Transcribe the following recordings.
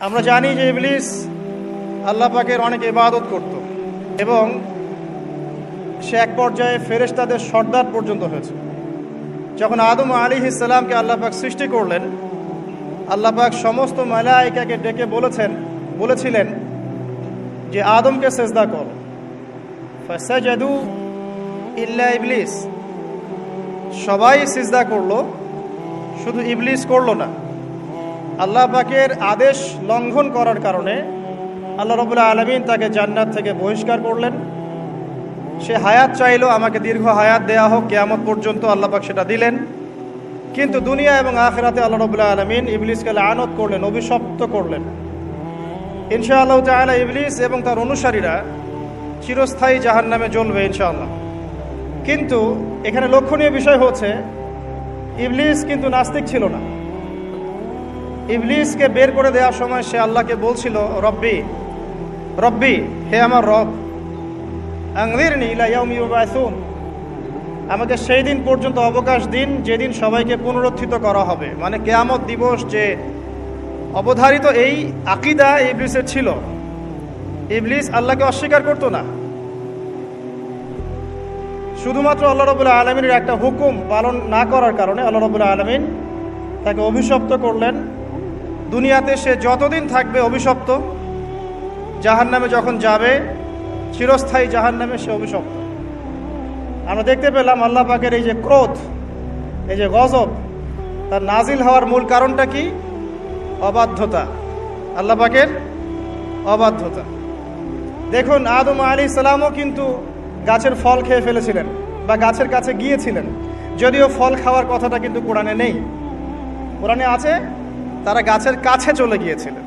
আমরা জানি যে ইবলিস আল্লাহ পাকের অনেক ইবাদত করত এবং সে এক পর্যায়ে ফেরেশতাদের সর্দার পর্যন্ত হয়েছে। যখন আদম আলাইহিস সালামকে আল্লাহ পাক সৃষ্টি করলেন, আল্লাহ পাক সমস্ত মালায়েকাকে ডেকে বলেছিলেন যে আদমকে সেজদা কর, ফাসাজাদু ইল্লা ইবলিস। সবাই সিজদা করলো, শুধু ইবলিস করলো না। আল্লাহ পাকের আদেশ লঙ্ঘন করার কারণে আল্লাহ রাব্বুল আলামিন তাকে জান্নাত থেকে বহিষ্কার করলেন। সে হায়াত চাইলো, আমাকে দীর্ঘ হায়াত দেয়া হোক কিয়ামত পর্যন্ত, আল্লাহ পাক সেটা দিলেন। কিন্তু দুনিয়া এবং আখিরাতে আল্লাহ রাব্বুল আলামিন ইবলিসকে লানত করলেন, অভিশপ্ত করলেন। ইনশাআল্লাহ তাআলা ইবলিস এবং তার অনুসারীরা চিরস্থায়ী জাহান্নামে জ্বলবে ইনশাআল্লাহ। কিন্তু এখানে লক্ষণীয় বিষয় হচ্ছে ইবলিস কিন্তু নাস্তিক ছিল না। ইবলিসকে বের করে দেওয়ার সময় সে আল্লাহকে বলছিল, রব্বি রব্বি, হে আমার রব, আনজিরনি ইলা ইয়াউমি ইউবাসুন, আমাকে সেই দিন পর্যন্ত অবকাশ দিন যেদিন সবাইকে পুনরুত্থিত করা হবে। মানে কিয়ামত দিবস যে অবধারিত, এই আকীদা ইবলিসের ছিল। ইবলিস আল্লাহকে অস্বীকার করতো না, শুধুমাত্র আল্লাহ রাব্বুল আলামিনের একটা হুকুম পালন না করার কারণে আল্লাহ রাব্বুল আলামিন তাকে অভিশপ্ত করলেন। দুনিয়াতে সে যতদিন থাকবে অভিশপ্ত, জাহান্নামে যখন যাবে চিরস্থায়ী জাহান্নামে সে অভিশপ্ত। আমরা দেখতে পেলাম আল্লাহ পাকের এই যে ক্রোধ, এই যে গজব, তার নাজিল হওয়ার মূল কারণটা কি? অবাধ্যতা, আল্লাহ পাকের অবাধ্যতা। দেখুন আদম আলাইহিস সালামও কিন্তু গাছের ফল খেয়ে ফেলেছিলেন বা গাছের কাছে গিয়েছিলেন, যদিও ফল খাওয়ার কথাটা কিন্তু কোরআনে নেই। কোরআনে আছে তারা গাছের কাছে চলে গিয়েছিলেন।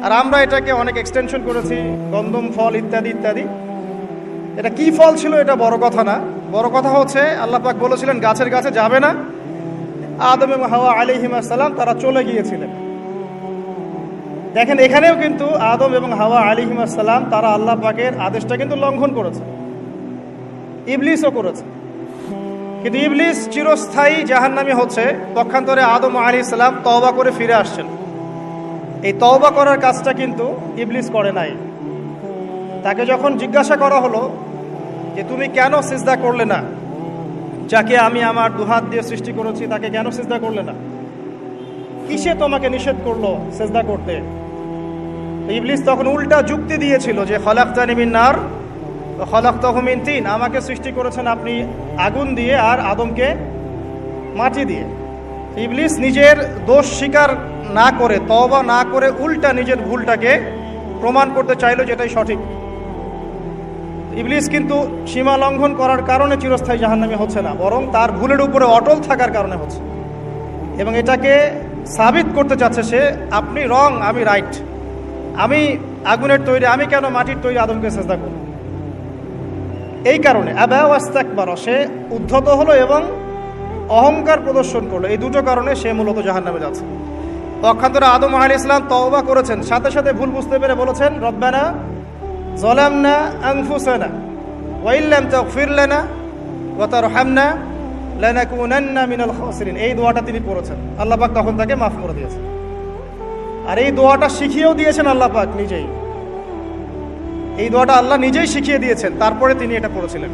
আর আমরা এটাকে অনেক এক্সটেনশন করেছি, গন্ধম ফল ইত্যাদি ইত্যাদি। এটা কি ফল ছিল এটা বড় কথা না, বড় কথা হচ্ছে আল্লাহ পাক বলেছিলেন গাছের কাছে যাবে না। আদম এবং হাওয়া আলাইহিস সালাম তারা চলে গিয়েছিলেন। দেখেন এখানেও কিন্তু আদম এবং হাওয়া আলাইহিস সালাম তারা আল্লাহ পাকের আদেশটা কিন্তু লঙ্ঘন করেছে, ইবলিসও করেছে। কিন্তু ইবলিস চিরস্থায়ী জাহান্নামী হচ্ছে। পক্ষান্তরে আদম আলাইহিস সালাম তওবা করে ফিরে আসছেন। এই তওবা করার কাজটা কিন্তু ইবলিস করে নাই। তাকে যখন জিজ্ঞাসা করা হলো যে তুমি কেন সিজদা করলে না, যাকে আমি আমার দুহাত দিয়ে সৃষ্টি করেছি তাকে কেন সিজদা করলে না, কিসে তোমাকে নিষেধ করলো সিজদা করতে? ইবলিস তখন উল্টা যুক্তি দিয়েছিল যে খলাকতানি মিন নার ওয়া খলাকতাহু মিন তিন, আমাকে সৃষ্টি করেছেন আপনি আগুন দিয়ে আর আদমকে মাটি দিয়ে। ইবলিস নিজের দোষ স্বীকার না করে, তওবা না করে, উল্টা নিজের ভুলটাকে প্রমাণ করতে চাইলো যেটাই সঠিক। ইবলিস কিন্তু সীমা লঙ্ঘন করার কারণে চিরস্থায়ী জাহান্নামী হচ্ছে না, বরং তার ভুলের উপরে অটল থাকার কারণে হচ্ছে। এবং এটাকে সাবিত করতে চাচ্ছে সে, আপনি রং, আমি রাইট, আমি আগুনের তৈরি, আমি কেন মাটির তৈরি আদমকে সিজদা করব? এই কারণে আবা ওয়াস্তাকবার, সে উদ্ধত হলো এবং অহংকার প্রদর্শন করলো। এই দুটো কারণে সে মূলত জাহান্নামে যাচ্ছে। পক্ষান্তরে আদম আলাইহিস সালাম তওবা করেছেন, সাথে সাথে ভুল বুঝতে পেরে বলেছেন রব্বানা যালামনা আনফুসানা ওয়া ইল্লাম তাগফির লানা ওয়া তারহামনা লানাকুনান্না মিনাল খাসিরিন। এই দোয়াটা তিনি পড়েছেন, আল্লাহ পাক তখন তাকে মাফ করে দিয়েছেন। আর এই দোয়াটা শিখিয়েও দিয়েছেন আল্লাহ পাক নিজেই। এই দোয়াটা আল্লাহ নিজেই শিখিয়ে দিয়েছেন, তারপরে তিনি এটা পড়েছিলেন।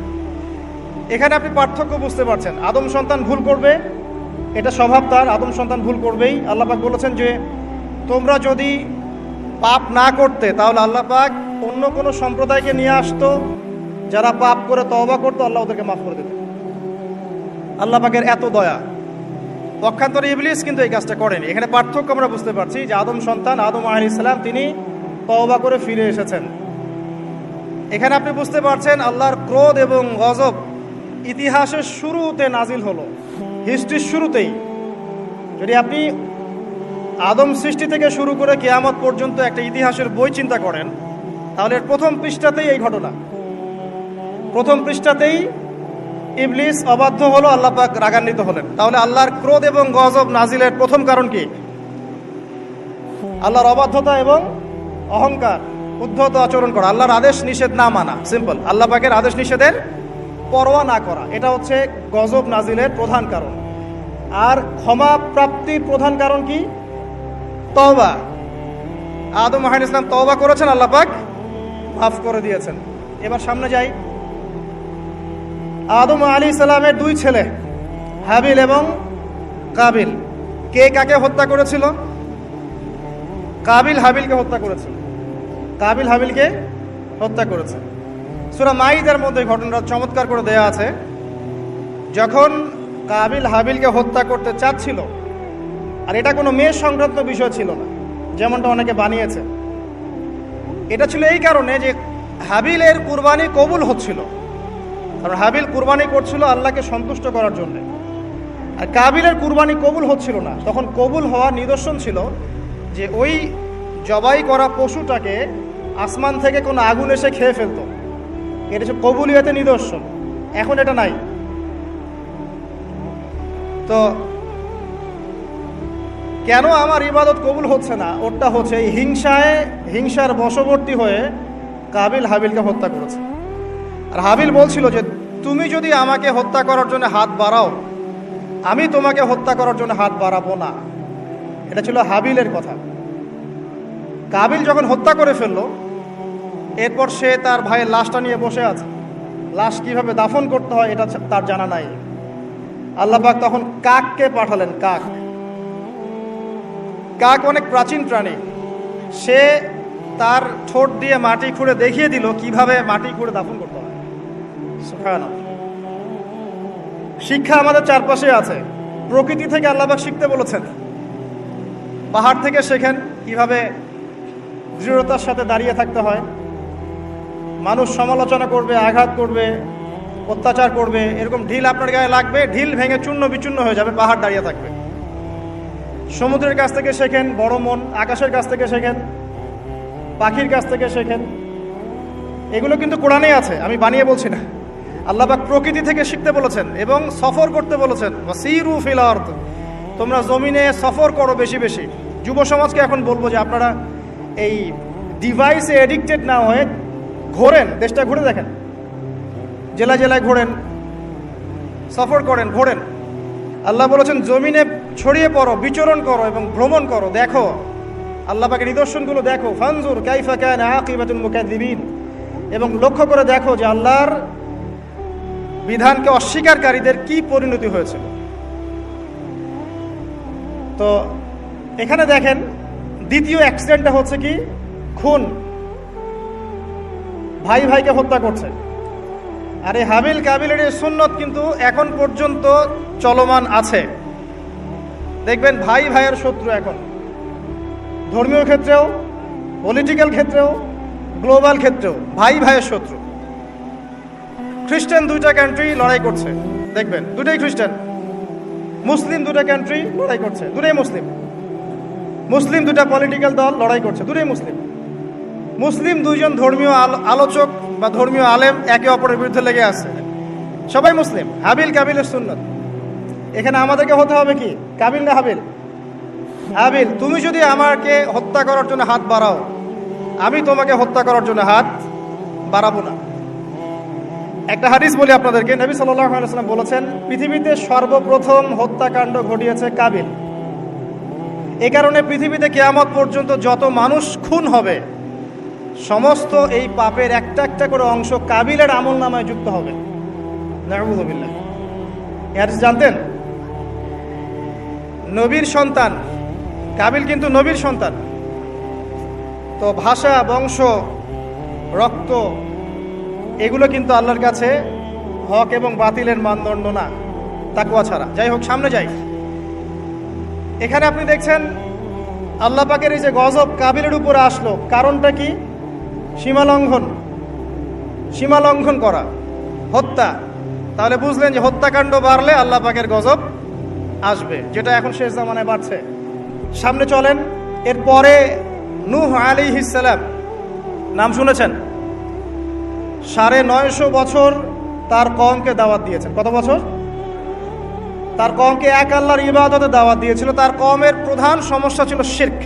এখানে আপনি পার্থক্য বুঝতে পারছেন। আদম সন্তান ভুল করবে, এটা স্বভাব তার, আদম সন্তান ভুল করবেই। আল্লাহ পাক বলেছেন যে তোমরা যদি পাপ না করতে তাহলে আল্লাহ পাক অন্য কোনো সম্প্রদায়কে নিয়ে আসতো, যারা পাপ করে তওবা করতো, আল্লাহ ওদেরকে মাফ করে দিত। আল্লাহ পাকের এত দয়া। পক্ষান্তরে ইবলিস কিন্তু এই কাজটা করেনি। এখানে পার্থক্য আমরা বুঝতে পারছি যে আদম সন্তান আদম আলাইহিস সালাম তিনি তওবা করে ফিরে এসেছেন। এখানে আপনি বুঝতে পারছেন আল্লাহর ক্রোধ এবং গজব ইতিহাসের শুরুতে নাজিল হলো, হিস্ট্রির শুরুতেই। যদি আপনি আদম সৃষ্টি থেকে শুরু করে কিয়ামত পর্যন্ত একটা ইতিহাসের বই চিন্তা করেন, তাহলে প্রথম পৃষ্ঠাতেই এই ঘটনা। প্রথম পৃষ্ঠাতেই ইবলিস অবাধ্য হলো, আল্লাহ পাক রাগান্বিত হলেন। তাহলে আল্লাহর ক্রোধ এবং গজব নাজিলের প্রথম কারণ কি? আল্লাহর অবাধ্যতা এবং অহংকার, উদ্ধত আচরণ করা, আল্লাহর আদেশ নিষেধ না মানা। সিম্পল, আল্লাহ পাকের আদেশ নিষেধের পরোয়া না করা, এটা হচ্ছে গজব নাজিলের প্রধান কারণ। আর ক্ষমা প্রাপ্তির প্রধান কারণ কি? তওবা। আদম আলাইহিস সালাম তওবা করেছেন, আল্লাহ পাক মাফ করে দিয়েছেন। এবার সামনে যাই। আদম আলাইহিস সালামের দুই ছেলে হাবিল এবং কাবিল, কে কাকে হত্যা করেছিল? কাবিল হাবিলকে হত্যা করেছিল। কাবিল হাবিলকে হত্যা করেছে। সূরা মাইদার মধ্যে ঘটনাটা চমৎকার করে দেয়া আছে। যখন কাবিল হাবিলকে হত্যা করতে চাচ্ছিল, আর এটা কোনো মেয়ে সংক্রান্ত বিষয় ছিল না যেমনটা অনেকে বানিয়েছে, এটা ছিল এই কারণে যে হাবিলের কুরবানি কবুল হচ্ছিল, কারণ হাবিল কুরবানি করছিল আল্লাহকে সন্তুষ্ট করার জন্য, আর কাবিলের কুরবানি কবুল হচ্ছিল না। তখন কবুল হওয়ার নিদর্শন ছিল যে ওই জবাই করা পশুটাকে আসমান থেকে কোনো আগুন এসে খেয়ে ফেলতো, এটা হচ্ছে কবুলিয়তের নিদর্শন। এখন এটা নাই। তো কেন আমার ইবাদত কবুল হচ্ছে না? ওটা হচ্ছে এই হিংসার বশবর্তী হয়ে কাবিল হাবিলকে হত্যা করেছে। আর হাবিল বলছিল যে তুমি যদি আমাকে হত্যা করার জন্য হাত বাড়াও, আমি তোমাকে হত্যা করার জন্য হাত বাড়াবো না। এটা ছিল হাবিলের কথা। কাবিল যখন হত্যা করে ফেললো, এরপর সে তার ভাইয়ের লাশটা নিয়ে বসে আছে। লাশ কিভাবে দাফন করতে হয় এটা তার জানা নাই। আল্লাহ পাক তখন কাককে পাঠালেন। কাক অনেক প্রাচীন প্রাণী। সে তার ঠোঁট দিয়ে মাটি খুঁড়ে দেখিয়ে দিল কিভাবে মাটি খুঁড়ে দাফন করতে হয়। সুবহানাল্লাহ। শিক্ষা আমাদের চারপাশে আছে। প্রকৃতি থেকে আল্লাহ পাক শিখতে বলেছেন। পাহাড় থেকে শেখেন কিভাবে দৃঢ়তার সাথে দাঁড়িয়ে থাকতে হয়। মানুষ সমালোচনা করবে, আঘাত করবে, অত্যাচার করবে, এরকম ঢিল আপনার গায়ে লাগবে, ঢিল ভেঙে চূর্ণ বিচূর্ণ হয়ে যাবে, পাহাড় দাঁড়িয়ে থাকবে। সমুদ্রের কাছ থেকে শেখেন বড় মন, আকাশের কাছ থেকে শেখেন, পাখির কাছ থেকে শেখেন। এগুলো কিন্তু কোরআনে আছে, আমি বানিয়ে বলছি না। আল্লাহ পাক প্রকৃতি থেকে শিখতে বলেছেন এবং সফর করতে বলেছেন। ওয়াসিরু ফিল আরদ, তোমরা জমিনে সফর করো বেশি বেশি। যুব সমাজকে এখন বলবো যে আপনারা এই ডিভাইসে এডিক্টেড না হয়ে ঘোরেন, দেশটা ঘুরে দেখেন, জেলা জেলায় ঘোরেন, সফর করেন, ঘোরেন। আল্লাহ বলেছেন জমিনে ছড়িয়ে পড়ো, বিচরণ করো এবং ভ্রমণ করো, দেখো আল্লাহ পাকের নিদর্শনগুলো দেখো। ফানজুর কাইফা কানা আকিবাতুল মুকাদ্দিবিন, এবং লক্ষ্য করে দেখো যে আল্লাহর বিধানকে অস্বীকারীদের কি পরিণতি হয়েছিল। তো এখানে দেখেন দ্বিতীয় অ্যাক্সিডেন্টটা হচ্ছে কি? খুন। ভাই ভাইকে হত্যা করছে। আর এই হাবিল কাবিলের এই সুন্নত কিন্তু এখন পর্যন্ত চলমান আছে। দেখবেন ভাই ভাইয়ের শত্রু এখন, ধর্মীয় ক্ষেত্রেও, পলিটিক্যাল ক্ষেত্রেও, গ্লোবাল ক্ষেত্রেও ভাই ভাইয়ের শত্রু। খ্রিস্টান দুইটা কান্ট্রি লড়াই করছে, দেখবেন দুটাই খ্রিস্টান। মুসলিম দুটা কান্ট্রি লড়াই করছে, দুটাই মুসলিম। মুসলিম দুটা পলিটিক্যাল দল লড়াই করছে, দুটাই মুসলিম। মুসলিম দুইজন ধর্মীয় আলোচক বা ধর্মীয় আলেম একে অপরের বিরুদ্ধে লেগে আছে, সবাই মুসলিম। হাবিল কাবিলের সুন্নত। এখানে আমাদেরকে হতে হবে কি? কাবিল না হাবিল? হাবিল। তুমি যদি আমাকে হত্যা করার জন্য হাত বাড়াও, আমি তোমাকে হত্যা করার জন্য হাত বাড়াবো না। একটা হাদিস বলি আপনাদেরকে। নবী সাল্লাল্লাহু আলাইহি ওয়াসাল্লাম বলেছেন পৃথিবীতে সর্বপ্রথম হত্যাকাণ্ড ঘটিয়েছে কাবিল। এই কারণে পৃথিবীতে কিয়ামত পর্যন্ত যত মানুষ খুন হবে, সমস্ত এই পাপের একটা একটা করে অংশ কাবিলের আমল নামায় যুক্ত হবে। নাউযুবিল্লাহ। এর জানতেন? নবীর সন্তান কাবিল, কিন্তু নবীর সন্তান। তো ভাষা, বংশ, রক্ত এগুলো কিন্তু আল্লাহর কাছে হক এবং বাতিলের মানদণ্ড না, তাকওয়া ছাড়া। যাই হোক, সামনে যাই। এখানে আপনি দেখছেন আল্লাহ পাকের এই যে গজব কাবিলের উপরে আসলো, কারণটা কি? সীমা লঙ্ঘন করা, হত্যা। তাহলে বুঝলেন যে হত্যাকাণ্ড বাড়লে আল্লাহ পাকের গজব আসবে, যেটা এখন শেষ জামানায় বাড়ছে। সামনে চলেন। এরপরে নূহ আলাইহিস সালাম, নাম শুনেছেন? 950 বছর তার কওমকে দাওয়াত দিয়েছেন। কত বছর? তার কওমকে এক আল্লাহর ইবাদতে দাওয়াত দিয়েছিল। তার কওমের প্রধান সমস্যা ছিল শিরক।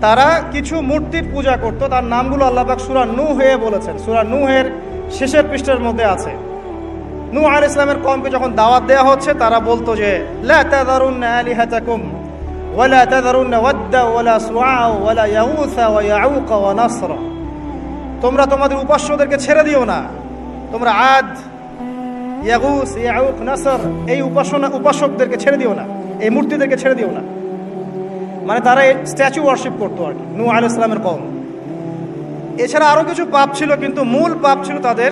তারা কিছু মূর্তির পূজা করত। তার নামগুলো আল্লাহ পাক সূরা নূহে বলেছেন। সূরা নূহের শেষের পৃষ্ঠার মধ্যে আছে। নূহ আলাইহিস সালামের কওমকে যখন দাওয়াত দেওয়া হচ্ছে, তারা বলতো যে লা তাযারুন্না আলিহাতাকুম ওয়ালা তাযারুন্না ওয়াদ্দা ওয়ালা সুআআ ওয়ালা ইয়াগুসা ওয়া ইয়াউকা ওয়া নাসরা। তোমরা তোমাদের উপাস্যদেরকে ছেড়ে দিও না। তোমরা আদ, ইয়াগুস, ইয়াউক, নাসর এই উপাসকদেরকে ছেড়ে দিও না, এই মূর্তিদেরকে ছেড়ে দিও না। মানে তারা স্ট্যাচু ওয়ার্শিপ করতো আর কি, নূহ আলাইহিস সালামের কওম। এছাড়া আরো কিছু পাপ ছিল, কিন্তু মূল পাপ ছিল তাদের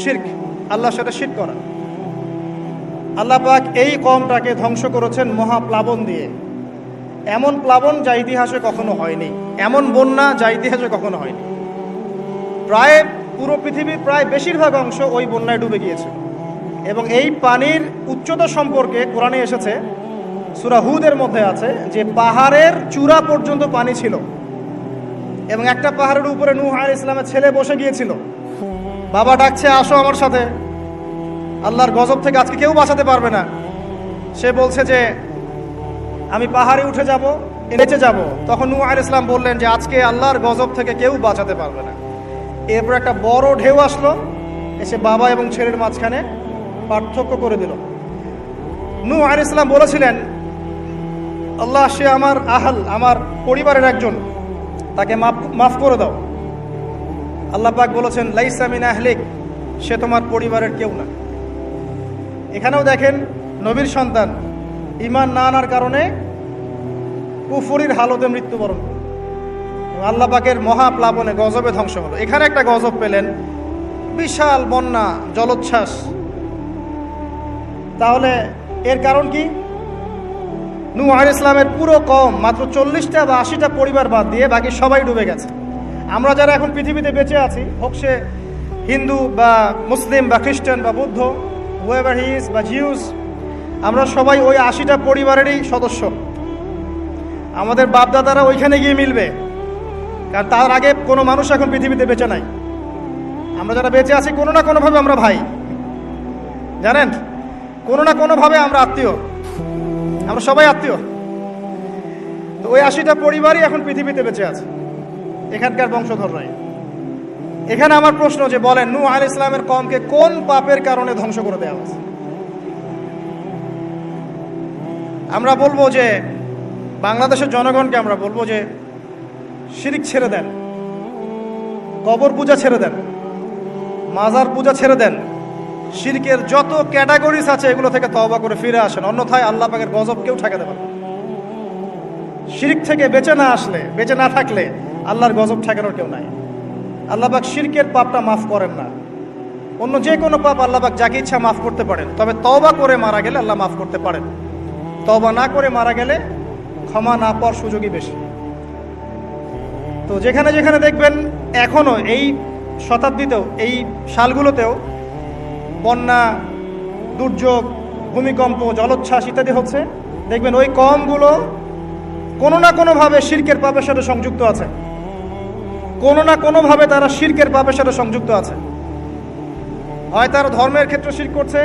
শিরক, আল্লাহর সাথে শিরক করা। আল্লাহ পাক এই কওমটাকে ধ্বংস করেছেন মহাপ্লাবন দিয়ে। এমন প্লাবন যা ইতিহাসে কখনো হয়নি, এমন বন্যা যা ইতিহাসে কখনো হয়নি। প্রায় পুরো পৃথিবীর প্রায় বেশিরভাগ অংশ ওই বন্যায় ডুবে গিয়েছে। এবং এই পানির উচ্চতা সম্পর্কে কোরআনে এসেছে, সূরা হুদের মধ্যে আছে যে পাহাড়ের চূড়া পর্যন্ত পানি ছিল। এবং একটা পাহাড়ের উপরে নূহ আলাইহিস সালামের ছেলে বসে গিয়েছিল। বাবা ডাকছে, আসো আমার সাথে, আল্লাহর গজব থেকে আজকে কেউ বাঁচাতে পারবে না। সে বলছে যে আমি পাহাড়ে উঠে যাব, নেচে যাব। তখন নূহ আলাইহিস সালাম বললেন যে আজকে আল্লাহর গজব থেকে কেউ বাঁচাতে পারবে না। এরপর একটা বড় ঢেউ আসলো, এসে বাবা এবং ছেলের মাঝখানে পার্থক্য করে দিল। নূহ আলাইহিস সালাম বলেছিলেন, আল্লাহ, সে আমার আহল, আমার পরিবারের একজন, তাকে মাফ করে দাও। আল্লাহ পাক বলেছেন, লাইসা মিন আহলিক, সে তোমার পরিবারের কেউ না। এখানেও দেখেন নবীর সন্তান ঈমান না আনার কারণে কুফরির হালতে মৃত্যুবরণ করল। আল্লাহ পাকের মহাপ্লাবনে গজবে ধ্বংস হলো। এখানে একটা গজব পেলেন, বিশাল বন্যা, জলোচ্ছ্বাস। তাহলে এর কারণ কি? নূহ আলাইহিস সালামের পুরো কওম, মাত্র 40টা বা 80টা পরিবার বাদ দিয়ে বাকি সবাই ডুবে গেছে। আমরা যারা এখন পৃথিবীতে বেঁচে আছি, হোক সে হিন্দু বা মুসলিম বা খ্রিস্টান বা বৌদ্ধ, হুয়েভার হি ইজ বা জিউস, আমরা সবাই ওই 80টা পরিবারেরই সদস্য। আমাদের বাপদাদারা ওইখানে গিয়ে মিলবে, কারণ তার আগে কোনো মানুষ এখন পৃথিবীতে বেঁচে নাই। আমরা যারা বেঁচে আছি কোনো না কোনোভাবে আমরা ভাই, জানেন, কোনো না কোনোভাবে আমরা আত্মীয়, আমরা সবাই আত্মীয়। তো ওই 80টা পরিবারই এখন পৃথিবীতে বেঁচে আছে, এখানকার বংশধররাই। এখানে আমার প্রশ্ন যে বলেন, নূহ আলাইহিস সালামের কওমকে কোন পাপের কারণে ধ্বংস করে দেওয়া হয়েছে? আমরা বলবো যে বাংলাদেশের জনগণকে আমরা বলবো যে শিরক ছেড়ে দেন, কবর পূজা ছেড়ে দেন, মাজার পূজা ছেড়ে দেন, শিরকের যত ক্যাটাগরিজ আছে এগুলো থেকে তওবা করে ফিরে আসেন, অন্যথায় আল্লাহ পাকের গজব কেউ ঠেকাতে পারবে না। শিরক থেকে বেঁচে না আসলে, বেঁচে না থাকলে আল্লাহর গজব ঠেকানোর কেউ নাই। আল্লাহ পাক শিরকের পাপটা মাফ করেন না। অন্য যে কোনো পাপ আল্লাহ পাক যাকে ইচ্ছা মাফ করতে পারেন, তবে তওবা করে মারা গেলে আল্লাহ মাফ করতে পারেন। তওবা না করে মারা গেলে ক্ষমা না পাওয়ার সুযোগই বেশি। তো যেখানে যেখানে দেখবেন এখনো এই শতাব্দীতেও, এই সালগুলোতেও বন্যা, দুর্যোগ, ভূমিকম্প, জলোচ্ছ্বাস ইত্যাদি হচ্ছে, দেখবেন ওই কওমগুলো কোনো না কোনোভাবে শিরকের পাপের সাথে সংযুক্ত আছে। কোনো না কোনোভাবে তারা শিরকের পাপের সাথে সংযুক্ত আছে। হয় তারা ধর্মের ক্ষেত্রে শিরক করছে,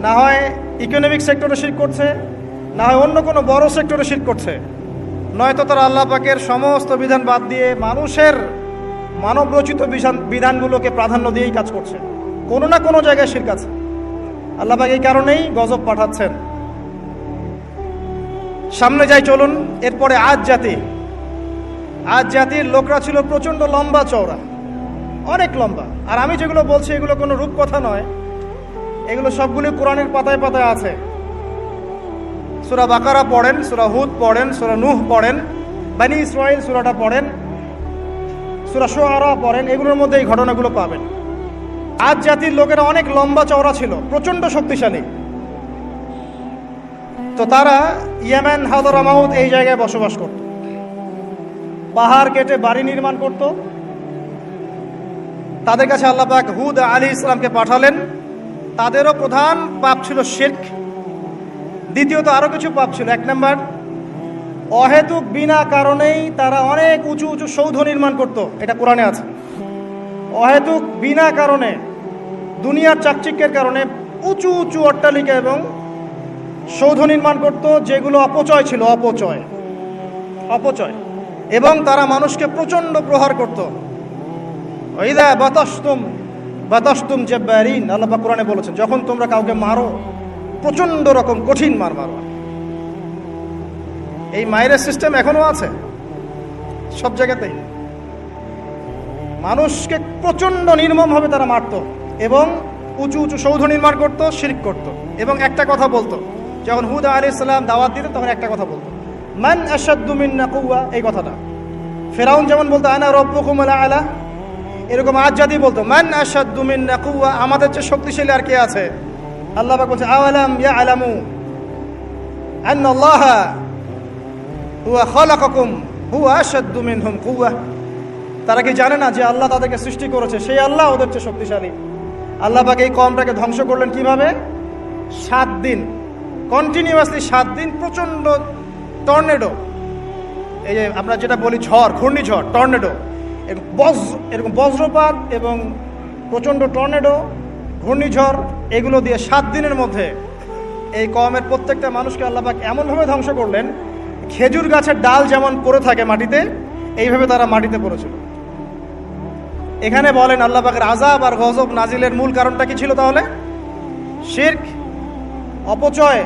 না হয় ইকোনমিক সেক্টরে শিরক করছে, না হয় অন্য কোনো বড় সেক্টরে শিরক করছে, নয়তো তারা আল্লাহ পাকের সমস্ত বিধান বাদ দিয়ে মানুষের মানবরচিত বিধানগুলোকে প্রাধান্য দিয়েই কাজ করছে। কোনো না কোনো জায়গায় শিরক আছে। আল্লাহ পাক এই কারণেই গজব পাঠাচ্ছেন। সামনে যাই চলুন। এরপরে আদ জাতি। আদ জাতির লোকরা ছিল প্রচণ্ড লম্বা চওড়া, অনেক লম্বা। আর আমি যেগুলো বলছি এগুলো কোনো রূপকথা নয়, এগুলো সবগুলি কোরআনের পাতায় পাতায় আছে। সূরা বাকারা পড়েন, সূরা হুদ পড়েন, সূরা নূহ পড়েন, বনী ইসরাঈল সূরাটা পড়েন, সূরা শুআরা পড়েন, এগুলোর মধ্যে এই ঘটনাগুলো পাবেন। আদ জাতির লোকেরা অনেক লম্বা চওড়া ছিল, প্রচণ্ড শক্তিশালী। তো তারা ইয়েমেন, হাদরামাউত এই জায়গায় বসবাস করত। পাহাড় কেটে বাড়ি নির্মাণ করত। তাদের কাছে আল্লাহ পাক হুদ আলাইহিস সালামকে পাঠালেন। তাদেরও প্রধান পাপ ছিল শিরক। দ্বিতীয়ত আরো কিছু পাপ ছিল। 1 নম্বর, অহেতুক বিনা কারণেই তারা অনেক উঁচু উঁচু সৌধ নির্মাণ করত। এটা কোরআনে আছে। অহেতুক বিনা কারণে, দুনিয়ার চাকচিক্যের কারণে উঁচু উঁচু অট্টালিকা এবং সৌধ নির্মাণ করত, যেগুলো অপচয় ছিল, অপচয়। এবং তারা মানুষকে প্রচণ্ড প্রহার করত। ওয়াইদা বাতাসতুম জাব্বারিন, আল্লাহ পাক কোরআনে বলেছেন, যখন তোমরা কাউকে মারো প্রচণ্ড রকম কঠিন মার মারো। এই মায়ের সিস্টেম এখনো আছে সব জায়গাতেই। মানুষকে প্রচণ্ড নির্মমভাবে তারা মারত এবং উঁচু উঁচু সৌধ নির্মাণ করত, শিরক করত এবং একটা কথা বলতো, যখন হুদ আলাইহিস সালাম দাওয়াত দিত তখন একটা কথা বলতো, মান আশাদ্দু মিন্না কুওয়া, এই কথাটা। ফেরাউন যেমন বলতো আনা রাব্বুকুমুল আ'লা, এরকম আজ জাতি বলতো মান আশাদ্দু মিন্না কুওয়া, আমাদের চেয়ে শক্তিশালী আর কে আছে? আল্লাহ পাক বলছে আওয়ালাম ইয়ালামু আন্নাল্লাহা হুয়া খালাকাকুম হুয়া আশাদ্দু মিনহুম কুওয়া, তারা কি জানে না যে আল্লাহ তাদেরকে সৃষ্টি করেছে, সেই আল্লাহ ওদের চেয়ে শক্তিশালী। আল্লাহ পাক এই কওমটাকে ধ্বংস করলেন কিভাবে? 7 দিন কন্টিনিউয়াসলি, 7 দিন প্রচণ্ড টর্নেডো, এই যে আমরা যেটা বলি ঝড়, ঘূর্ণিঝড়, টর্নেডো, এরকম বজ্রপাত এবং প্রচণ্ড টর্নেডো, ঘূর্ণিঝড়, এগুলো দিয়ে 7 দিনের মধ্যে এই কওমের প্রত্যেকটা মানুষকে আল্লাহ পাক এমনভাবে ধ্বংস করলেন, খেজুর গাছের ডাল যেমন পড়ে থাকে মাটিতে, এইভাবে তারা মাটিতে পড়েছিল। এখানে বলেন আল্লাহ পাকের আযাব আর গজব নাজিলের মূল কারণটা কি ছিল তাহলে? শিরক, অপচয়,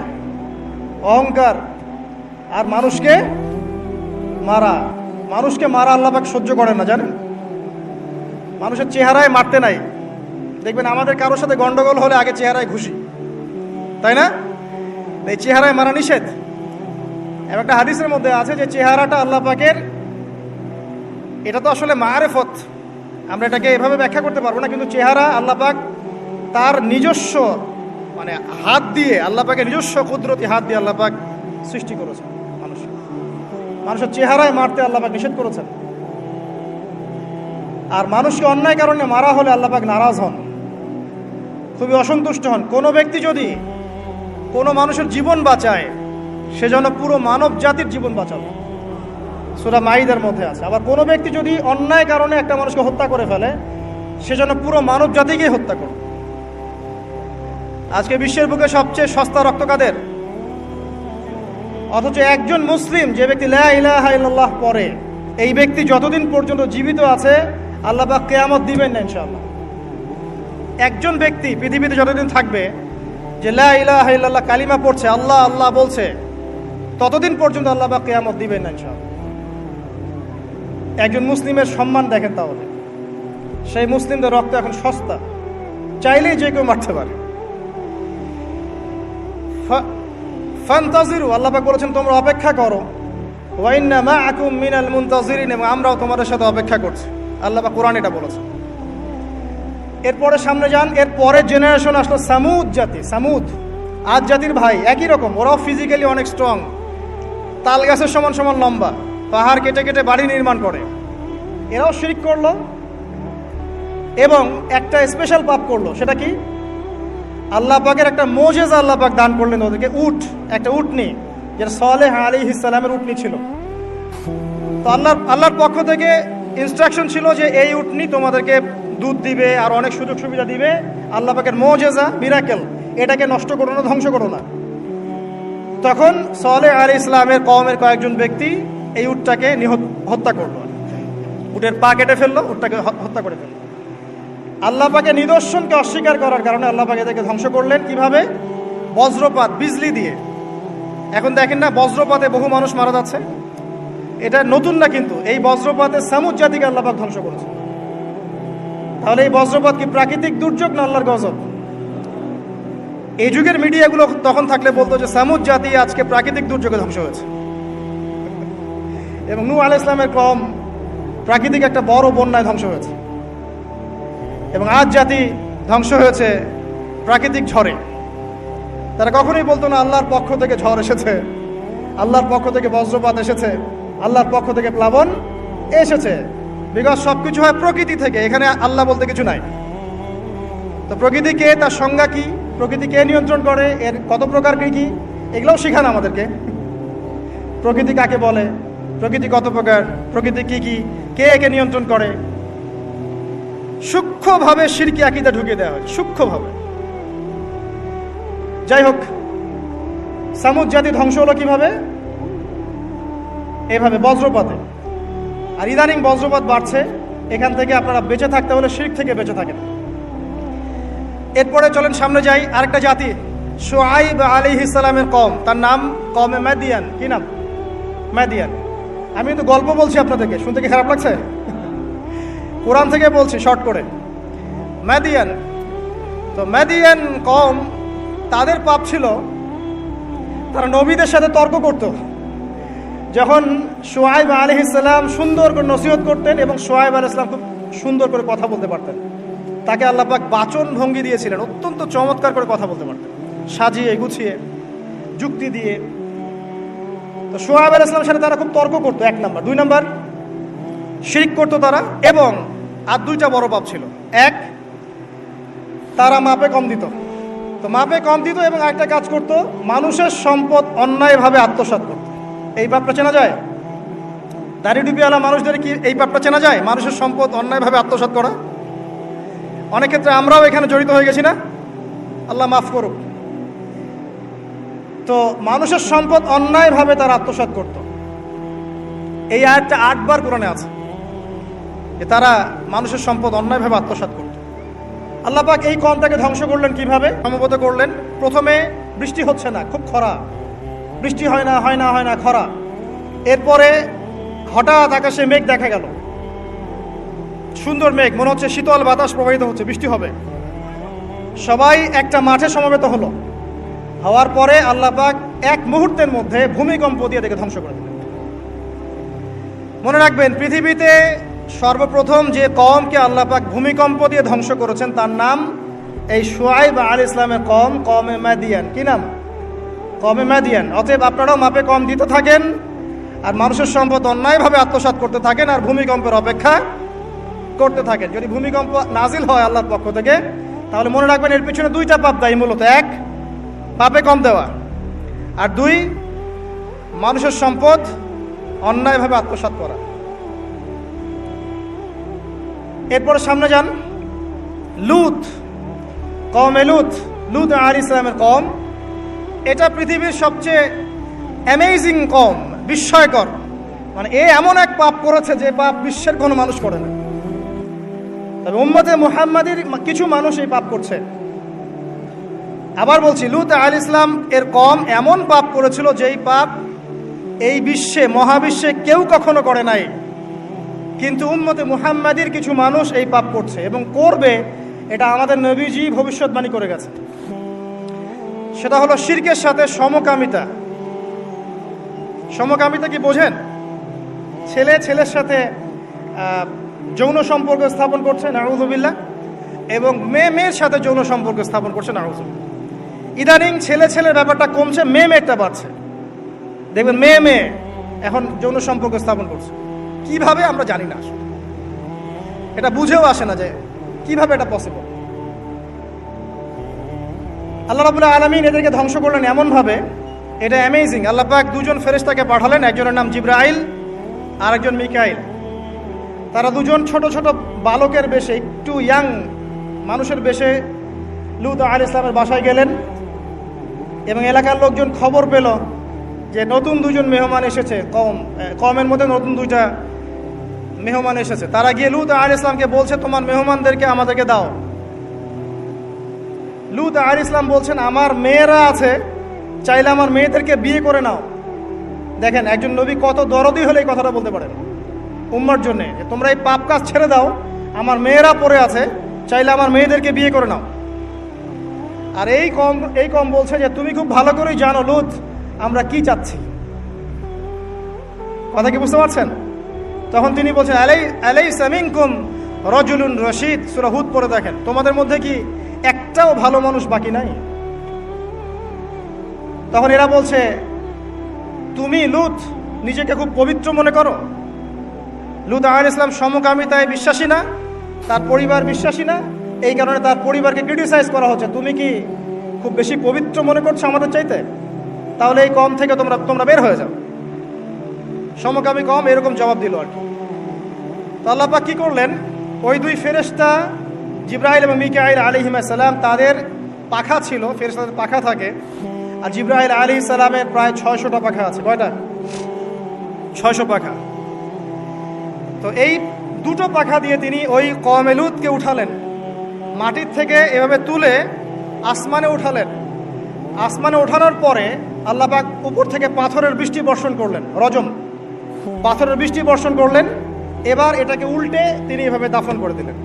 অহংকার আর মানুষকে মারা। মানুষকে মারা আল্লাহ পাক সহ্য করেন না, জানেন? মানুষের চেহারায় মারতে নাই। দেখবেন আমাদের কারোর সাথে গন্ডগোল হলে আগে চেহারায় ঘুষি, তাই না? এই চেহারায় মারা নিষেধ। একটা হাদিসের মধ্যে আছে যে চেহারাটা আল্লাহ পাকের, এটা তো আসলে মারেফত, আমরা এটাকে এভাবে ব্যাখ্যা করতে পারবো না, কিন্তু চেহারা আল্লাহ পাক তার নিজস্ব মানে হাত দিয়ে, আল্লাহ পাকের নিজস্ব কুদরতি হাত দিয়ে আল্লাহ পাক সৃষ্টি করেছেন মানুষের চেহারায় মারতে আল্লাহ পাক নিষেধ করেছেন। আর মানুষকে অন্যায় কারণে মারা হলে আল্লাহ পাক নারাজ হন, খুবই অসন্তুষ্ট হন। কোনো ব্যক্তি যদি কোনো মানুষের জীবন বাঁচায়, সে যেন পুরো মানব জাতির জীবন বাঁচাবে, সূরা মাইদার মধ্যে আছে। আবার কোনো ব্যক্তি যদি অন্যায় কারণে একটা মানুষকে হত্যা করে ফেলে, সে যেন পুরো মানব জাতিকে হত্যা করে। আজকে বিশ্বের বুকে সবচেয়ে সস্তা রক্ত কাদের? অথচ একজন মুসলিম যে ব্যক্তি লা ইলাহা ইল্লাল্লাহ পড়ে, এই ব্যক্তি যতদিন পর্যন্ত জীবিত আছে আল্লাহ পাক কিয়ামত দিবেন না ইনশাআল্লাহ। একজন ব্যক্তি পৃথিবীতে যতদিন থাকবে যে লা ইলাহা ইল্লাল্লাহ কালিমা পড়ছে, আল্লাহ আল্লাহ বলছে, ততদিন পর্যন্ত আল্লাহ পাক কিয়ামত দিবেন না ইনশাআল্লাহ। একজন মুসলিমের সম্মান দেখেন তাহলে। সেই মুসলিমদের রক্ত এখন সস্তা, চাইলেই যে কেউ মারতে পারে। ফান্তাজিরু, আল্লাহ পাক বলেছেন তোমরা অপেক্ষা করো, ওয়া ইন্না মাআকুম মিনাল মুনতাজিরিন, এবং আমরাও তোমাদের সাথে অপেক্ষা করছি। আল্লাহ পাক কোরআনে এটা বলেছেন। এরপরে সামনে যান, এর পরের জেনারেশন আসলো সামুদ জাতি। সামুদ আদ জাতির ভাই, একই রকম, ওরাও ফিজিক্যালি অনেক স্ট্রং, তাল গাছের সমান সমান লম্বা, পাহাড় কেটে কেটে বাড়ি নির্মাণ করে। এরাও শিরক করলো এবং একটা স্পেশাল পাপ করলো। সেটা কি? আল্লাহ পাকের একটা মুজিজা আল্লাহ পাক দান করলেন ওদেরকে, একটা উটনি, যেটা সালেহ আলাইহিস সালামের উটনি ছিল। তো আল্লাহর পক্ষ থেকে ইনস্ট্রাকশন ছিল যে এই উটনি তোমাদেরকে দুধ দিবে আর অনেক সুযোগ সুবিধা দিবে। আল্লাহ পাকের মুজিজা, মিরাকেল, এটাকে নষ্ট করো না, ধ্বংস করো না। তখন সালেহ আলাইহিস সালামের কওমের কয়েকজন ব্যক্তি এই উটটাকে হত্যা করলো, উটের পা কেটে ফেললো, উটটাকে হত্যা করে ফেললো। আল্লাহ পাকের নিদর্শনকে অস্বীকার করার কারণে আল্লাহ পাক এদেরকে ধ্বংস করলেন। কিভাবে? বজ্রপাত, বিজলি দিয়ে। এখন দেখেন না বজ্রপাতে বহু মানুষ মারা যাচ্ছে, এটা নতুন না, কিন্তু এই বজ্রপাতে সামুদ জাতিকে আল্লাহ পাক ধ্বংস করেছে। তাহলে এই বজ্রপাত কি প্রাকৃতিক দুর্যোগ না আল্লাহর গজব? এই যুগের মিডিয়াগুলো তখন থাকলে বলতো যে সামুদ জাতি আজকে প্রাকৃতিক দুর্যোগে ধ্বংস হয়েছে, এবং নূহ আলাইহিস সালামের কওম প্রাকৃতিক একটা বড় বন্যায় ধ্বংস হয়েছে, এবং আজ জাতি ধ্বংস হয়েছে প্রাকৃতিক ঝড়ে। তারা কখনোই বলতো না আল্লাহর পক্ষ থেকে ঝড় এসেছে, আল্লাহর পক্ষ থেকে বজ্রপাত এসেছে, আল্লাহর পক্ষ থেকে প্লাবন এসেছে। বিকজ সবকিছু হয় প্রকৃতি থেকে, এখানে আল্লাহ বলতে কিছু নাই। তো প্রকৃতি কে, তার সংজ্ঞা কি, প্রকৃতি কে নিয়ন্ত্রণ করে, এর কত প্রকার কি, এগুলোও শেখান আমাদেরকে। প্রকৃতি কাকে বলে, প্রকৃতি কত প্রকার, প্রকৃতি কি কি, কে একে নিয়ন্ত্রণ করে, সূক্ষ্মভাবে শিরকি আকীদা ঢুকিয়ে দেওয়া হয়, সূক্ষ্মভাবে। যাই হোক, সামুদ জাতি ধ্বংস হলো কিভাবে? এভাবে, বজ্রপাতে। আর ইদানিং বজ্রপাত বাড়ছে। এখান থেকে আপনারা বেঁচে থাকতে হলে শিরক থেকে বেঁচে থাকেন। এরপরে চলেন সামনে যাই, আরেকটা জাতি, শুআইব আলাইহিস সালামের কওম, তার নাম কওমে মাদিয়ান। কি নাম? মাদিয়ান। আমি কিন্তু গল্প বলছি আপনাদেরকে, শুনতে কি খারাপ লাগছে? কোরআন থেকে বলছি শর্ট করে। মাদিয়ান, তো মাদিয়ান কওম, তাদের পাপ ছিল তারা নবীদের সাথে তর্ক করত। যখন শুআয়ব আলাইহিস সালাম সুন্দর করে নসিহত করতেন এবং শুআয়ব আলাইহিস সালাম খুব সুন্দর করে কথা বলতে পারতেন, তাকে আল্লাহ পাক বাচন ভঙ্গি দিয়েছিলেন, অত্যন্ত চমৎকার করে কথা বলতে পারতেন, সাজিয়ে গুছিয়ে যুক্তি দিয়ে। তো শুআয়ব আলাইহিস সালামের সাথে তারা খুব তর্ক করতো, 1 নাম্বার। 2 নাম্বার, শিরক করতো তারা। এবং আর 2টা বড় পাপ ছিল। 1, তারা মাপে কম দিত। তো মাপে কম দিত এবং একটা কাজ করতো, মানুষের সম্পদ অন্যায়ভাবে আত্মসাৎ করত। এই পাপটা চেনা যায়? দাড়ি টুপিওয়ালা মানুষদের কি এই পাপটা চেনা যায়? মানুষের সম্পদ অন্যায়ভাবে আত্মসাৎ করা। অনেক ক্ষেত্রে আমরাও এখানে জড়িত হয়ে গেছি না? আল্লাহ মাফ করুক। তো মানুষের সম্পদ অন্যায়ভাবে তারা আত্মসাৎ করত। এই আয়াতটা 8 বার কোরআনে আছে যে তারা মানুষের সম্পদ অন্যায়ভাবে আত্মসাৎ করত। আল্লাহ পাক এই কওমটাকে ধ্বংস করলেন কিভাবে? সমবেত করলেন। প্রথমে বৃষ্টি হচ্ছে না, খুব খরা, বৃষ্টি হয় না খরা। এরপরে হঠাৎ আকাশে মেঘ দেখা গেল, সুন্দর মেঘ, মনে হচ্ছে শীতল বাতাস প্রবাহিত হচ্ছে, বৃষ্টি হবে। সবাই একটা মাঠে সমবেত হলো। হওয়ার পরে আল্লাহ পাক 1 মুহূর্তের মধ্যে ভূমিকম্প দিয়ে দেখে ধ্বংস করে দিলেন। মনে রাখবেন, পৃথিবীতে সর্বপ্রথম যে কওমকে আল্লাহ পাক ভূমিকম্প দিয়ে ধ্বংস করেছেন তার নাম এই শুআয়ব আলাইহিস সালামের কওম, কওমে মাদিয়ান। কি নাম? কওমে মাদিয়ান। অতএব আপনারাও মাপে কম দিতে থাকেন, আর মানুষের সম্পদ অন্যায়ভাবে আত্মসাৎ করতে থাকেন, আর ভূমিকম্পের অপেক্ষা করতে থাকেন। যদি ভূমিকম্প নাজিল হয় আল্লাহর পক্ষ থেকে, তাহলে মনে রাখবেন এর পিছনে 2টা পাপ দায়ী মূলত। 1, পাপে কম দেওয়া, আর 2, মানুষের সম্পদ অন্যায়ভাবে আত্মসাৎ করা। এরপরে সামনে যান, লুত, কওমে লুত। লুত আলাইহিস সালামের কওম, এটা পৃথিবীর সবচেয়ে অ্যামেজিং কওম, বিস্ময়কর। মানে এমন এক পাপ করেছে যে পাপ বিশ্বের কোনো মানুষ করে না। তবে উম্মতে মুহাম্মাদির কিছু মানুষ এই পাপ করছে। আবার বলছি, লুত আলাইহিস সালাম এর কওম এমন পাপ করেছিল যেই পাপ এই বিশ্বে, মহাবিশ্বে কেউ কখনো করে নাই। কিন্তু উম্মতে মুহাম্মাদির কিছু মানুষ এই পাপ করছে এবং করবে, এটা আমাদের নবীজি ভবিষ্যৎবাণী করে গেছে। সেটা হলো শিরকের সাথে সমকামিতা। সমকামিতা কি বোঝেন? ছেলে ছেলের সাথে যৌন সম্পর্ক স্থাপন করছে, নাউযুবিল্লাহ, এবং মেয়ে মেয়ের সাথে যৌন সম্পর্ক স্থাপন করছে, নাউযুবিল্লাহ। ইদানিং ছেলে ছেলের ব্যাপারটা কমছে, মেয়ে মেয়েটা বাড়ছে। দেখবেন মেয়ে মেয়ে এখন যৌন সম্পর্ক স্থাপন করছে। কিভাবে আমরা জানি না, এটা বুঝেও আসে না যে কিভাবে এটা পসিবল। আল্লাহ রাব্বুল আলামিন এদেরকে ধ্বংস করলেন এমন ভাবে, এটা অ্যামেজিং। আল্লাহ পাক 2 জন ফেরেশতাকে পাঠালেন, একজনের নাম জিবরাইল আর একজন মিকাইল। তারা 2 জন ছোট ছোট বালকের বেশে, একটু ইয়াং মানুষের বেশে লূত আলাইহিস সালামের বাসায় গেলেন এবং এলাকার লোকজন খবর পেল যে নতুন 2 জন মেহমান এসেছে, কওমের মধ্যে নতুন 2টা মেহমান এসেছে। তারা গিয়ে লূত আলাইহিস সালামকে বলছে, তোমার মেহমানদেরকে আমাদেরকে দাও। লূত আলাইহিস সালাম বলছেন, আমার মেয়েরা আছে, চাইলে আমার মেয়েদেরকে বিয়ে করে নাও। দেখেন একজন নবী কত দরদি হলে এই কথাটা বলতে পারেন উম্মার জন্য, যে তোমরা এই পাপ কাজ ছেড়ে দাও, আমার মেয়েরা পড়ে আছে, চাইলে আমার মেয়েদেরকে বিয়ে করে নাও। আর এই কম বলছে যে তুমি খুব ভালো করেই জানো লূত আমরা কি চাচ্ছি। কথা কি বুঝতে পারছেন? তখন তিনি বলছেন, আলাইসা মিনকুম রাজুলুন রশিদ। সূরা হুদ পড়ে দেখেন, তোমাদের মধ্যে কি একটাও ভালো মানুষ বাকি নাই? তখন এরা বলছে, তুমি লূত নিজেকে খুব পবিত্র মনে করো? লূত আলাইহিস সালাম সমকামিতায় বিশ্বাসী না, তার পরিবার বিশ্বাসী না, এই কারণে তার পরিবারকে ক্রিটিসাইজ করা হচ্ছে। তুমি কি খুব বেশি পবিত্র মনে করছো আমাদের চাইতে? তাহলে এই কম থেকে তোমরা বের হয়ে যাও। সমকামী কম এরকম জবাব দিল আর কি। তো আল্লাহ পাক কি করলেন, ওই 2 ফেরেশতা জিবরাইল এবং মিকাইল আলাইহিস সালাম, তাদের পাখা ছিল, ফেরেশতাদের পাখা থাকে, আর জিবরাইল আলাইহিস সালামের প্রায় 600টা পাখা আছে। কয়টা? 600 পাখা। তো এই 2টো পাখা দিয়ে তিনি ওই কওমে লূতকে উঠালেন, মাটির থেকে এভাবে তুলে আসমানে উঠালেন। আসমানে ওঠানোর পরে আল্লাহ পাক উপর থেকে পাথরের বৃষ্টি বর্ষণ করলেন, রজম। পাথরের বৃষ্টি বর্ষণ করলেন, এবার এটাকে উল্টে তিনি এভাবে দাফন করে দিলেন।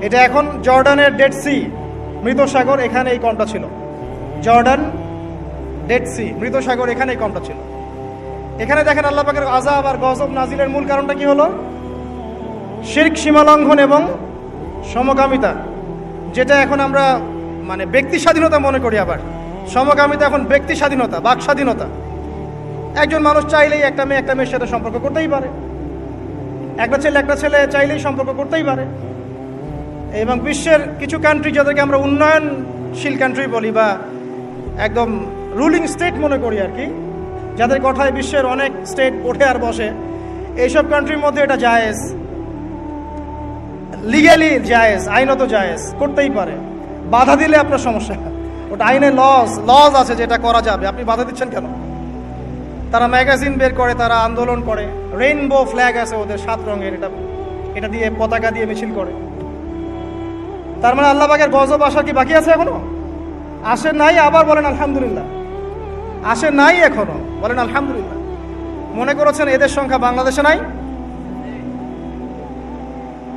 এটা এখন জর্ডানের ডেড সি, মৃত সাগর, এখানে এই কমটা ছিল। জর্ডান ডেড সি, মৃত সাগর, এখানে এই কমটা ছিল। এখানে দেখেন আল্লাহ পাকের আযাব আর গজব নাজিলের মূল কারণটা কি হলো? শিরক, সীমালঙ্ঘন এবং সমকামিতা, যেটা এখন আমরা মানে ব্যক্তি স্বাধীনতা মনে করি। আবার সমকামিতা এখন ব্যক্তি স্বাধীনতা, বাক স্বাধীনতা। একজন মানুষ চাইলেই একটা মেয়ের সাথে সম্পর্ক করতেই পারে, একটা ছেলে চাইলেই সম্পর্ক করতেই পারে। এবং বিশ্বের কিছু কান্ট্রি, যাদেরকে আমরা উন্নয়নশীল কান্ট্রি বলি বা একদম রুলিং স্টেট মনে করি আর কি, যাদের কথায় বিশ্বের অনেক স্টেট ওঠে আর বসে, এইসব কান্ট্রির মধ্যে এটা জায়েজ, লিগ্যালি জায়েজ, আইনত জায়েজ, করতেই পারে। বাধা দিলে আপনার সমস্যা, ওটা আইনে লজ আছে যেটা করা যাবে, আপনি বাধা দিচ্ছেন কেন? তারা ম্যাগাজিন বের করে, তারা আন্দোলন করে, রেইনবো ফ্ল্যাগ আছে ওদের 7 রঙের, এটা দিয়ে পতাকা দিয়ে মিছিল করে। তার মানে আল্লাহ পাকের গজব আসা কি বাকি আছে এখনো? আসে নাই, আবার বলেন আলহামদুলিল্লাহ। আসে নাই এখনো, বলেন আলহামদুলিল্লাহ। মনে করেছেন এদের সংখ্যা বাংলাদেশে নাই?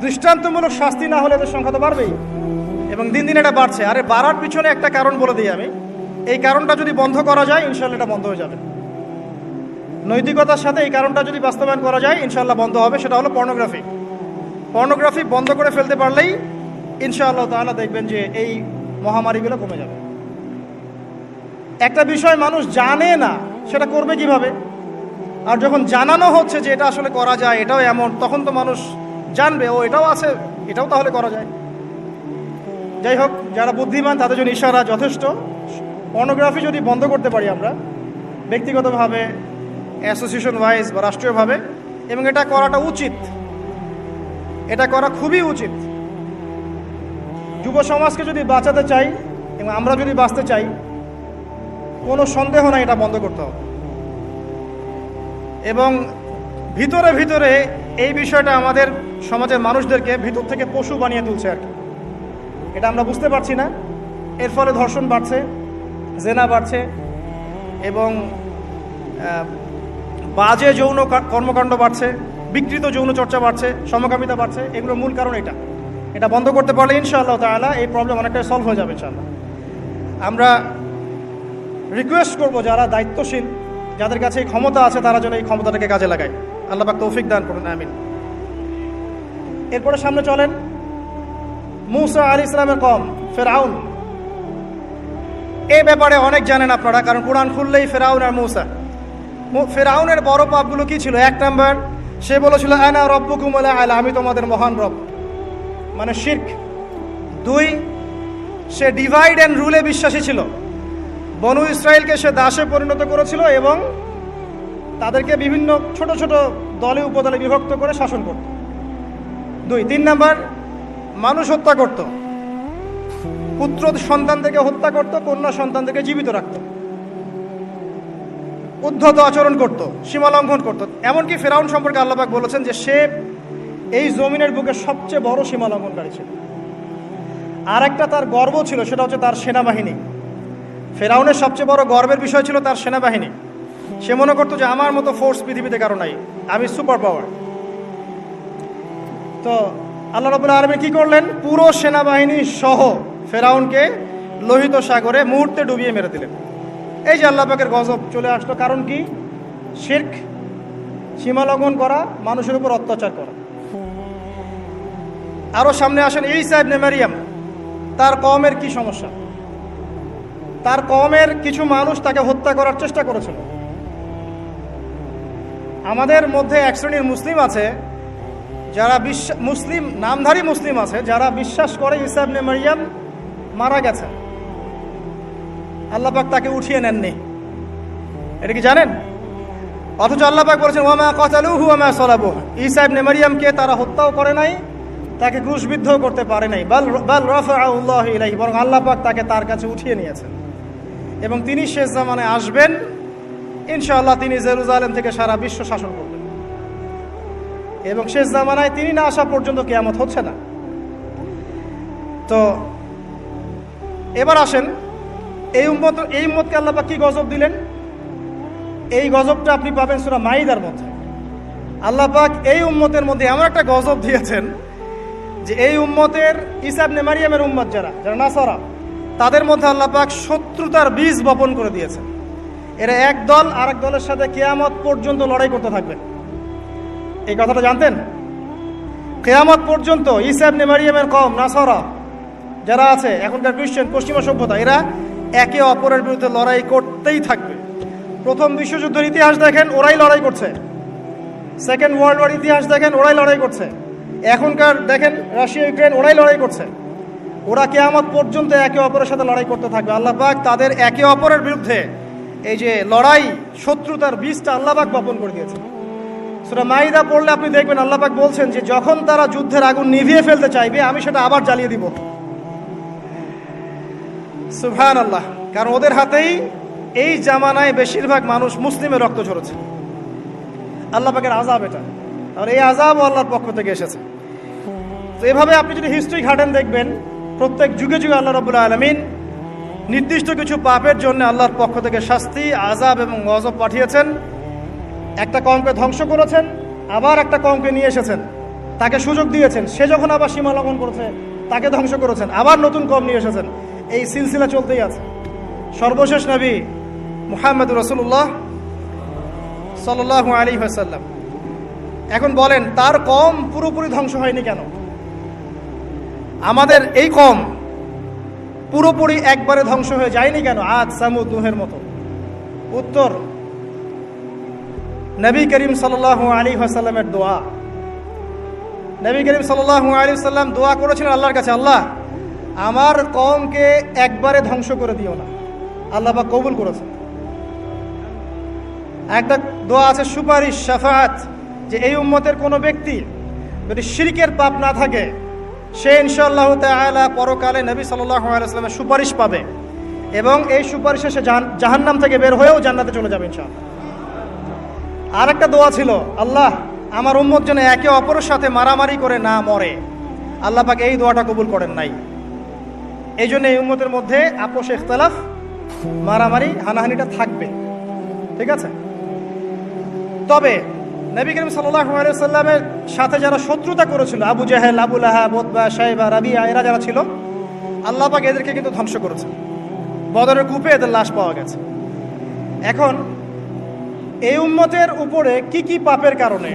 দৃষ্টান্তমূলক শাস্তি না হলে এদের সংখ্যা তো বাড়বেই, এবং দিন দিন এটা বাড়ছে। আরে বাড়ার পিছনে একটা কারণ বলে দিই আমি, এই কারণটা যদি বন্ধ করা যায় ইনশাল্লাহ এটা বন্ধ হয়ে যাবে। নৈতিকতার সাথে এই কারণটা যদি বাস্তবায়ন করা যায় ইনশাল্লাহ বন্ধ হবে। সেটা হলো পর্নোগ্রাফি বন্ধ করে ফেলতে পারলেই ইনশাআল্লাহ তাআলা দেখবেন যে এই মহামারীগুলো কমে যাবে। একটা বিষয় মানুষ জানে না, সেটা করবে কিভাবে? আর যখন জানানো হচ্ছে যে এটা আসলে করা যায়, এটাও এমন, তখন তো মানুষ জানবে ও এটাও আছে, এটাও তাহলে করা যায়। যাই হোক, যারা বুদ্ধিমান তাদের জন্য ইশারা যথেষ্ট। পর্নোগ্রাফি যদি বন্ধ করতে পারি আমরা ব্যক্তিগতভাবে, অ্যাসোসিয়েশন ওয়াইজ বা রাষ্ট্রীয়ভাবে, এবং এটা করাটা উচিত, এটা করা খুবই উচিত। যুব সমাজকে যদি বাঁচাতে চাই এবং আমরা যদি বাঁচতে চাই, কোনো সন্দেহ নাই এটা বন্ধ করতে হবে। এবং ভিতরে ভিতরে এই বিষয়টা আমাদের সমাজের মানুষদেরকে ভিতর থেকে পশু বানিয়ে তুলছে আর কি। এটা আমরা বুঝতে পারছি না। এর ফলে ধর্ষণ বাড়ছে, জেনা বাড়ছে, এবং বাজে যৌন কর্মকাণ্ড বাড়ছে, বিকৃত যৌন চর্চা বাড়ছে, সমকামিতা বাড়ছে। এগুলোর মূল কারণ এটা বন্ধ করতে পারলে ইনশাআল্লাহ তাআলা এই প্রবলেম অনেকটাই সলভ হয়ে যাবে ইনশাআল্লাহ। আমরা রিকোয়েস্ট করব যারা দায়িত্বশীল, যাদের কাছে এই ক্ষমতা আছে, তারা যেন এই ক্ষমতাটাকে কাজে লাগায়। আল্লাহ পাক তৌফিক দান করুন, আমিন। এরপরে সামনে চলেন মূসা আলাইহিস সালামের কওম ফিরআউন। এই ব্যাপারে অনেক জানেন আপনারা, কারণ কোরআন খুললেই ফিরআউন আর মূসা। ফিরআউনের বড় পাপগুলো কি ছিল? 1 নাম্বার, সে বলেছিল আনা রব্বুকুমুল আ'লা, আমি তোমাদের মহান রব, মানে শিরক। 2, সে ডিভাইড অ্যান্ড রুলে বিশ্বাসী ছিল। বনু ইসরায়েলকে সে দাসে পরিণত করেছিল এবং তাদেরকে বিভিন্ন ছোট ছোট দলে উপদলে বিভক্ত করে শাসন করত। 2, 3 নাম্বার, মানুষ হত্যা করত, পুত্র সন্তানদেরকে হত্যা করত, কন্যা সন্তানদেরকে জীবিত রাখত, উদ্ধত আচরণ করত, সীমা লঙ্ঘন করত। এমনকি ফিরআউন সম্পর্কে আল্লাহ পাক বলেছেন যে সে এই জমিনের বুকে সবচেয়ে বড় সীমা লঙ্ঘনকারী ছিল। আর একটা তার গর্ব ছিল, সেটা হচ্ছে তার সেনাবাহিনী। ফিরআউনের সবচেয়ে বড় গর্বের বিষয় ছিল তার সেনাবাহিনী। সে মনে করতো যে আমার মতো ফোর্স পৃথিবীতে কারো নাই, আমি সুপার পাওয়ার। তো আল্লাহ রাব্বুল আলামিন কি করলেন? পুরো সেনাবাহিনী সহ ফিরআউনকে লোহিত সাগরে মুহূর্তে ডুবিয়ে মেরে দিলেন। এই যে আল্লাহ পাকের গজব চলে আসলো, কারণ কি? শিরক, সীমা লঙ্ঘন করা, মানুষের উপর অত্যাচার করা। আরো সামনে আসেন ঈসা ইবনে মারইয়াম, তার কওমের কি সমস্যা? তার কওমের কিছু মানুষ তাকে হত্যা করার চেষ্টা করেছিল। আমাদের মধ্যে এক শ্রেণীর মুসলিম আছে যারা মুসলিম, নামধারী মুসলিম আছে যারা বিশ্বাস করে ঈসা ইবনে মারইয়াম মারা গেছে, আল্লাহ পাক তাকে উঠিয়ে নেননি। এটা কি জানেন? অথচ আল্লাহ পাক বলেছেন ওয়ামা কাতালুহু ওয়ামা সালাবুহু, ঈসা ইবনে মারইয়ামকে তারা হত্যাও করে নাই, তাকে ক্রুশবিদ্ধ করতে পারে নাই। বাল রাফাআল্লাহু ইলাইহি, বরং আল্লাহ পাক তাকে তার কাছে উঠিয়ে নিয়েছেন। এবং তিনি শেষ জামানায় আসবেন ইনশাআল্লাহ। তিনি জেরুজালেম থেকে সারা বিশ্ব শাসন করবেন, এবং শেষ জামানায় তিনি না আসা পর্যন্ত কিয়ামত হচ্ছে না। তো এবার আসেন এই উম্মতকে আল্লাহ পাক কি গজব দিলেন? এই গজবটা আপনি পাবেন সূরা মাইদার মধ্যে। আল্লাহ পাক এই উম্মতের মধ্যে এমন একটা গজব দিয়েছেন যে এই উম্মতের ঈসা ইবনে মারিয়ামের উম্মত যারা নাসারা, তাদের মধ্যে আল্লাহ পাক শত্রুতার বীজ বপন করে দিয়েছেন। এরা এক দল আরেক দলের সাথে কিয়ামত পর্যন্ত লড়াই করতে থাকবে। এই কথাটা জানতেন? কিয়ামত পর্যন্ত ঈসা ইবনে মারিয়ামের কওম নাসারা যারা আছে, এখনকার খ্রিস্টান পশ্চিমা সভ্যতা, এরা একে অপরের বিরুদ্ধে লড়াই করতেই থাকবে। প্রথম বিশ্বযুদ্ধের ইতিহাস দেখেন, ওরাই লড়াই করছে। সেকেন্ড ওয়ার্ল্ড ওয়ার ইতিহাস দেখেন, ওরাই লড়াই করছে। এখনকার দেখেন রাশিয়া ইউক্রেন, ওরাই লড়াই করছে। ওরা কিয়ামত পর্যন্ত একে অপরের সাথে লড়াই করতে থাকবে। আল্লাহ পাক তাদের একে অপরের বিরুদ্ধে এই যে লড়াই, শত্রুতার বীজটা আল্লাহ পাক বপন করে দিয়েছে। সূরা মাইদা পড়লে আপনি দেখবেন আল্লাহ পাক বলছেন যে যখন তারা যুদ্ধের আগুন নিভিয়ে ফেলতে চাইবে, আমি সেটা আবার জ্বালিয়ে দিব। সুবহানাল্লাহ। কারণ ওদের হাতেই এই জামানায় বেশিরভাগ মানুষ মুসলিমের রক্ত ঝরেছে। আল্লাহ পাকের আযাব এটা, আর এই আযাবও আল্লাহর পক্ষ থেকে এসেছে। তো এভাবে আপনি যদি হিস্ট্রি ঘাটেন, দেখবেন প্রত্যেক যুগে যুগে আল্লাহ রাব্বুল আলামিন নির্দিষ্ট কিছু পাপের জন্য আল্লাহর পক্ষ থেকে শাস্তি, আযাব এবং গজব পাঠিয়েছেন। একটা কওমকে ধ্বংস করেছেন, আবার একটা কওমকে নিয়ে এসেছেন, তাকে সুযোগ দিয়েছেন, সে যখন আবার সীমা লঙ্ঘন করেছে তাকে ধ্বংস করেছেন, আবার নতুন কওম নিয়ে এসেছেন। এই সিলসিলা চলতেই আছে। সর্বশেষ নবী মুহাম্মদুর রাসূলুল্লাহ সাল্লাল্লাহু আলাইহি ওয়াসাল্লাম, এখন বলেন তার কওম পুরোপুরি ধ্বংস হয়নি কেন? আমাদের এই কওম পুরোপুরি একবারে ধ্বংস হয়ে যায়নি কেন? আদ, সামুদ, নূহের মতো। উত্তর, নবী করিম সাল্লাল্লাহু আলাইহি ওয়াসাল্লামের দোয়া। নবী করিম সাল্লাল্লাহু আলাইহি ওয়াসাল্লাম দোয়া করেছিলেন আল্লাহর কাছে, আল্লাহ আমার কওমকে একবারে ধ্বংস করে দিও না। আল্লাহ পাক কবুল করেছেন। একটা দোয়া আছে সুপারিশ, শাফাআত, যে এই উম্মতের কোনো ব্যক্তি যদি শিরকের পাপ না থাকে, সে ইনশাআল্লাহ তাআলা পরকালে নবী সাল্লাল্লাহু আলাইহি ওয়াসাল্লামের সুপারিশ পাবে এবং এই সুপারিশে সে জাহান্নাম থেকে বের হয়েও জান্নাতে চলে যাবে ইনশাআল্লাহ। আর একটা দোয়া ছিল, আল্লাহ আমার উম্মত যেন একে অপরের সাথে মারামারি করে না মরে। আল্লাহ পাক এই দোয়াটা কবুল করেন নাই। এই জন্য এই উম্মতের মধ্যে আপোষ, ইখতিলাফ, মারামারি, হানাহানিটা থাকবে। ঠিক আছে? তবে নবী করিম সাল্লাল্লাহু আলাইহি ওয়াসাল্লামের সাথে যারা শত্রুতা করেছিল, আবু জাহেল, আবু লাহাব, উতবা, শাইবা, রাবিয়া, এরা যারা ছিল, আল্লাহ পাক এদেরকে কিন্তু ধ্বংস করেছেন। বদরের কূপে এদের লাশ পাওয়া গেছে। এখন এই উম্মতের উপরে কি কি পাপের কারণে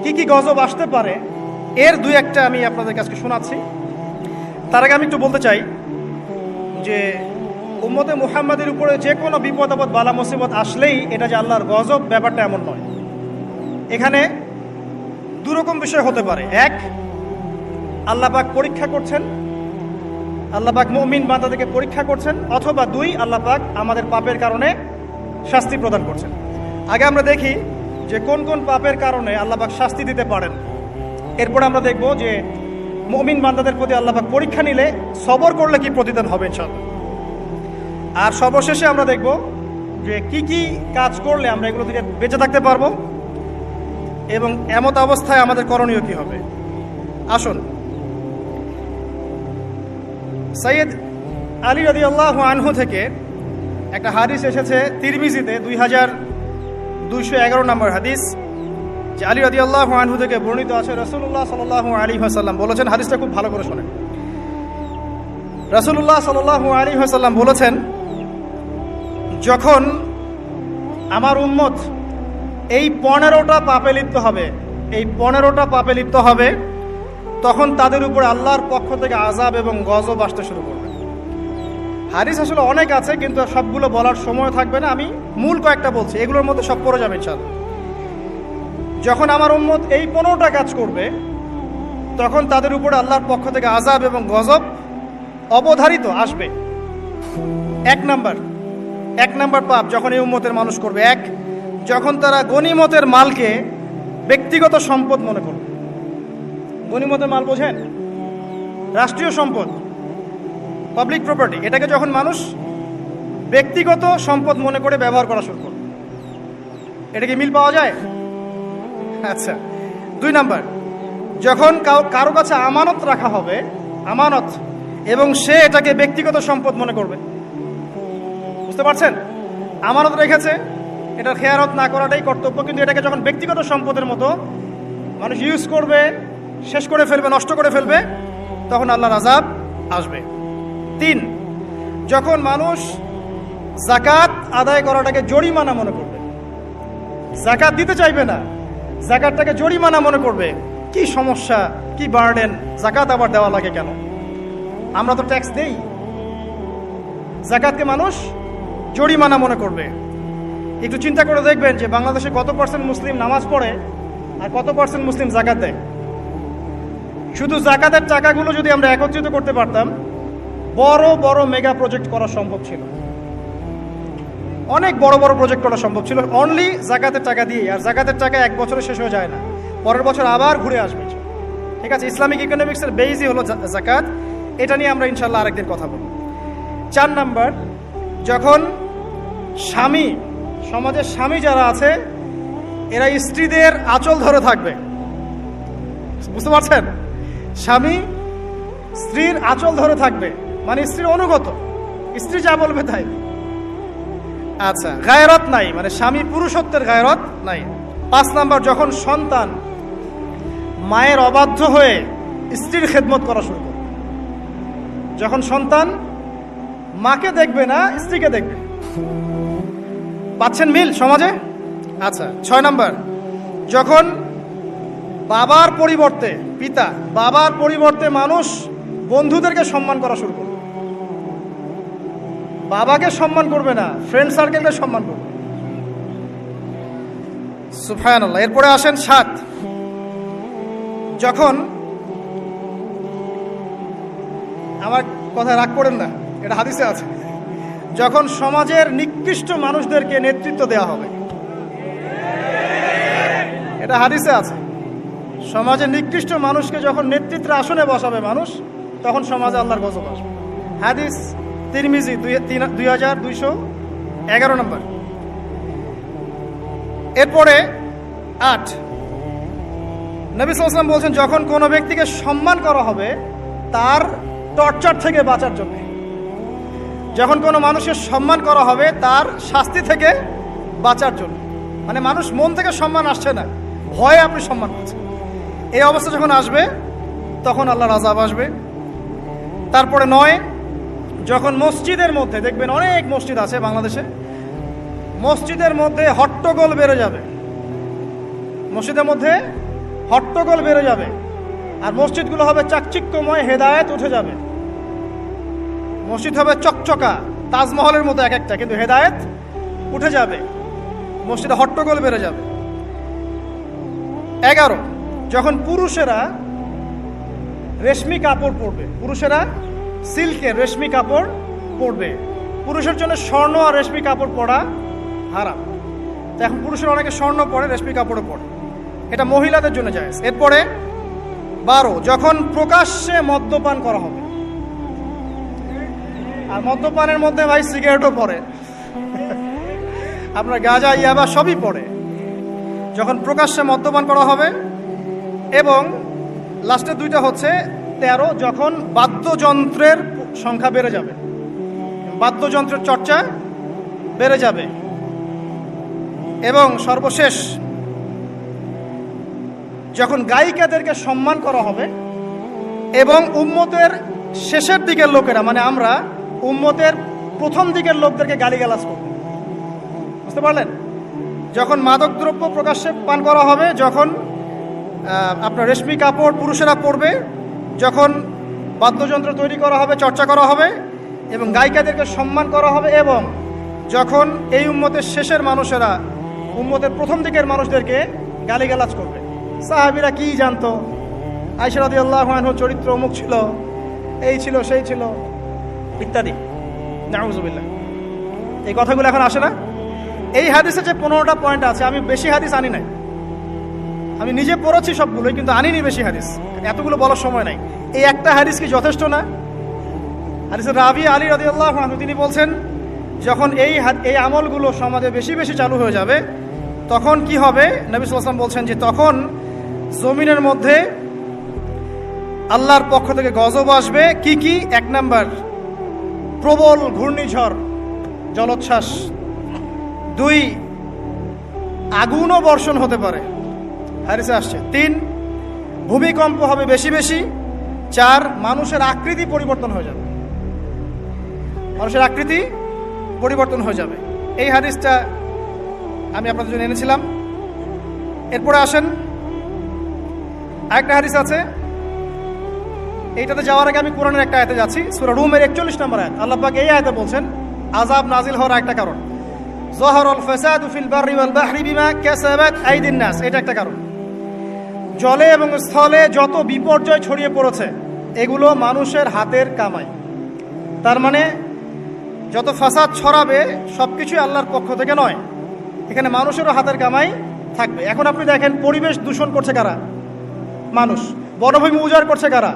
কি কি গজব আসতে পারে, এর দুই একটা আমি আপনাদের কাছে শোনাচ্ছি। তার আগে আমি একটু বলতে চাই যে উম্মতে মুহাম্মাদের উপরে যে কোনো বিপদ আপদ, বালা মুসিবত আসলেই এটা যে আল্লাহর গজব, ব্যাপারটা এমন নয়। এখানে দুরকম বিষয় হতে পারে। এক, আল্লাহ পাক পরীক্ষা করছেন, আল্লাহ পাক মুমিন বান্দাদেরকে পরীক্ষা করছেন। অথবা দুই, আল্লাহ পাক আমাদের পাপের কারণে শাস্তি প্রদান করছেন। আগে আমরা দেখি যে কোন কোন পাপের কারণে আল্লাহ পাক শাস্তি দিতে পারেন। এরপর আমরা দেখব যে মুমিন বান্দাদের প্রতি আল্লাহ পাক পরীক্ষা নিলে সবর করলে কি প্রতিদান হবে ইনশাআল্লাহ। আর সর্বশেষে আমরা দেখব যে কি কি কাজ করলে আমরা এগুলো থেকে বেঁচে থাকতে পারবো এবং এমত অবস্থায় আমাদের করণীয় কি হবে। আসুন, সৈয়দ আলী রাদিয়াল্লাহু আনহু থেকে একটা হাদিস এসেছে তিরমিজিতে 2211 নম্বর হাদিস, যে আলী রাদিয়াল্লাহু আনহু থেকে বর্ণিত আছে, রাসূলুল্লাহ সাল্লাল্লাহু আলাইহি ওয়াসাল্লাম বলেছেন, হাদিসটা খুব ভালো করে শোনেন। রাসূলুল্লাহ সাল্লাল্লাহু আলাইহি ওয়াসাল্লাম বলেছেন, যখন আমার উম্মত এই 15টা পাপে লিপ্ত হবে, এই 15টা পাপে লিপ্ত হবে, তখন তাদের উপরে আল্লাহর পক্ষ থেকে আযাব এবং গজব আসতে শুরু করবে। হাদিস আসলে অনেক আছে, কিন্তু সবগুলো বলার সময় থাকবে না। আমি মূল কয়েকটা বলছি, এগুলোর মধ্যে সব পড়ে যাবে ইনশাআল্লাহ। যখন আমার উম্মত এই 15টা কাজ করবে, তখন তাদের উপরে আল্লাহর পক্ষ থেকে আযাব এবং গজব অবধারিত আসবে। এক নাম্বার পাপ যখন এই উম্মতের মানুষ করবে, এক, যখন তারা গনিমতের মালকে ব্যক্তিগত সম্পদ মনে করবে। গনিমতের মাল বোঝেন? রাষ্ট্রীয় সম্পদ, পাবলিক প্রপার্টি। এটাকে যখন মানুষ ব্যক্তিগত সম্পদ মনে করে ব্যবহার করা শুরু করবে, এটা কি মিল পাওয়া যায়? আচ্ছা। 2 নাম্বার, যখন কারো কাছে আমানত রাখা হবে, আমানত, এবং সে এটাকে ব্যক্তিগত সম্পদ মনে করবে। বুঝতে পারছেন? আমানত রেখেছে, এটার খেয়ারত না করাটাই কর্তব্য, কিন্তু এটাকে যখন ব্যক্তিগত সম্পদের মতো মানুষ ইউজ করবে, শেষ করে ফেলবে, নষ্ট করে ফেলবে, তখন আল্লাহর আযাব আসবে। 3, যখন মানুষ যাকাত আদায় করাটাকে জরিমানা মনে করবে, যাকাত দিতে চাইবে না, যাকাতটাকে জরিমানা মনে করবে, কি সমস্যা, কি বার্ডেন, যাকাত আবার দেওয়া লাগে কেন, আমরা তো ট্যাক্স দেই। যাকাতকে মানুষ জরিমানা মনে করবে। একটু চিন্তা করে দেখবেন যে বাংলাদেশে কত % মুসলিম নামাজ পড়ে আর কত % মুসলিম যাকাত দেয়। শুধু যাকাতের টাকাগুলো যদি আমরা একত্রিত করতে পারতাম, বড় বড় মেগা প্রজেক্ট করা সম্ভব ছিল, অনেক বড় বড় প্রজেক্ট করা সম্ভব ছিল অনলি যাকাতের টাকা দিয়ে। আর যাকাতের টাকা এক বছরে শেষ হয়ে যায় না, পরের বছর আবার ঘুরে আসবে। ঠিক আছে, ইসলামিক ইকোনমিক্সের বেসই হলো যাকাত। এটা নিয়ে আমরা ইনশাল্লাহ আরেকদিন কথা বলব। 4 নাম্বার, যখন স্বামী, সমাজের স্বামী যারা আছে এরা স্ত্রীদের আঁচল ধরে থাকবে, বুঝতে পারছেন? স্বামী স্ত্রীর আঁচল ধরে থাকবে, মানে স্ত্রীর অনুগত, স্ত্রী যা বলবে তাই। আচ্ছা, গায়রত নাই, মানে স্বামী পুরুষত্বের গায়রত নাই। 5 নাম্বার, যখন সন্তান মায়ের অবাধ্য হয়ে স্ত্রীর খেদমত করা শুরু করবে, যখন সন্তান মাকে দেখবে না, স্ত্রীকে দেখবে। পাচ্ছেন মিল সমাজে? আচ্ছা, 6 নাম্বার, যখন বাবার পরিবর্তে, পিতা বাবার পরিবর্তে মানুষ বন্ধুদেরকে সম্মান করা শুরু করবে, বাবাকে সম্মান করবে না, ফ্রেন্ড সার্কেলকে সম্মান করবে। সুবহানাল্লাহ। এরপরে আসেন 7, যখন, আমার কথা রাগ করেন না, এটা হাদিসে আছে, যখন সমাজের নিকৃষ্ট মানুষদেরকে নেতৃত্ব দেওয়া হবে, এটা হাদিসে আছে। সমাজের নিকৃষ্ট মানুষকে যখন নেতৃত্বের আসনে বসাবে মানুষ, তখন সমাজে আল্লাহর গজব আসবে। হাদিস তিরমিজি 2211 নম্বর। এরপরে 8, নবী সাল্লাল্লাহু আলাইহি ওয়াসাল্লাম বলছেন, যখন কোনো ব্যক্তিকে সম্মান করা হবে তার টর্চার থেকে বাঁচার জন্য, যখন কোনো মানুষের সম্মান করা হবে তার শাস্তি থেকে বাঁচার জন্য, মানে মানুষ মন থেকে সম্মান আসছে না, ভয়ে আপনি সম্মান করছেন, এই অবস্থা যখন আসবে তখন আল্লাহর আযাব আসবে। তারপরে 9, যখন মসজিদের মধ্যে, দেখবেন অনেক মসজিদ আছে বাংলাদেশে, মসজিদের মধ্যে হট্টগোল বেড়ে যাবে, মসজিদের মধ্যে হট্টগোল বেড়ে যাবে, আর মসজিদগুলো হবে চাকচিক্যময়, হেদায়েত উঠে যাবে, মসজিদ হবে চকচকা, তাজমহলের মতো এক একটা, কিন্তু হেদায়েত উঠে যাবে, মসজিদে হট্টগোল বেড়ে যাবে। 11, যখন পুরুষেরা রেশমি কাপড় পরবে, পুরুষেরা সিল্কের রেশমি কাপড় পরবে, পুরুষের জন্য স্বর্ণ আর রেশমি কাপড় পরা হারাম। তো এখন পুরুষেরা অনেকে স্বর্ণ পরে, রেশমি কাপড়ও পরে, এটা মহিলাদের জন্য জায়েজ। এরপরে 12, যখন প্রকাশ্যে মদ্যপান করা হবে, আর মদ্যপানের মধ্যে ভাই সিগারেটও পড়ে, আপনার গাঁজা, ইয়াবা সবই পড়ে, যখন প্রকাশ্যে মদ্যপান করা হবে। এবং লাস্টের 2টা হচ্ছে 13, যখন বাদ্যযন্ত্রের সংখ্যা বেড়ে যাবে, বাদ্যযন্ত্রের চর্চা বেড়ে যাবে। এবং সর্বশেষ, যখন গায়িকাদেরকে সম্মান করা হবে এবং উম্মতের শেষের দিকের লোকেরা, মানে আমরা উম্মতের প্রথম দিকের লোকদেরকে গালিগালাজ করব, বুঝতে পারলেন? যখন মাদকদ্রব্য প্রকাশ্যে পান করা হবে, যখন আপনার রেশমি কাপড় পুরুষেরা পরবে, যখন বাদ্যযন্ত্র তৈরি করা হবে, চর্চা করা হবে এবং গায়িকাদেরকে সম্মান করা হবে, এবং যখন এই উম্মতের শেষের মানুষেরা উম্মতের প্রথম দিকের মানুষদেরকে গালিগালাজ করবে। সাহাবীরা কি জানতো, আয়েশা রাদিয়াল্লাহু আনহার চরিত্র অমুক ছিল, এই ছিল, সেই ছিল, ইত্যাদি, নাউযুবিল্লাহ। এই কথাগুলো এখন আসে না। এই হাদিসে যে 15টা পয়েন্ট আছে, আমি বেশি হাদিস আনি নাই, আমি নিজে পড়েছি সবগুলোই, কিন্তু আনিনি বেশি হাদিস, এতগুলো বলার সময় নাই। এই একটা হাদিস কি যথেষ্ট না? হাদিসের রাবি আলী রাদিয়াল্লাহু আনহু তিনি বলছেন, যখন এই আমলগুলো সমাজে বেশি বেশি চালু হয়ে যাবে, তখন কি হবে? নবী সাল্লাল্লাহু আলাইহি ওয়াসাল্লাম বলছেন যে তখন জমিনের মধ্যে আল্লাহর পক্ষ থেকে গজব আসবে। কি কি? 1 নাম্বার, প্রবল ঘূর্ণিঝড়, জলোচ্ছ্বাস। 2, আগুনও বর্ষণ হতে পারে, হাদিসে আসছে। 3, ভূমিকম্প হবে বেশি বেশি। 4, মানুষের আকৃতি পরিবর্তন হয়ে যাবে, মানুষের আকৃতি পরিবর্তন হয়ে যাবে। এই হাদিসটা আমি আপনাদের জন্য এনেছিলাম। এরপরে আসেন, আরেকটা হাদিস আছে, এইটাতে যাওয়ার আগে আমি কোরআনের একটা আয়াতে যাচ্ছি। সূরা রুমের 41 নম্বর আয়াত। আল্লাহ পাক এই আয়াতে বলছেন আযাব নাজিল হওয়ার একটা কারণ, যাহারাল ফাসাদু ফিল বাররি ওয়াল বাহরি বিমা কাসাবাত আইদিন নাস, এটা একটা কারণ। জলে এবং স্থলে যত বিপর্যয় ছড়িয়ে পড়েছে এগুলো মানুষের হাতের কামাই। তার মানে যত ফাসাদ ছড়াবে সবকিছুই আল্লাহর পক্ষ থেকে নয়, এখানে মানুষেরও হাতের কামাই থাকবে। এখন আপনি দেখেন, পরিবেশ দূষণ করছে কারা? মানুষ। বনভূমি উজাড় করছে কারা?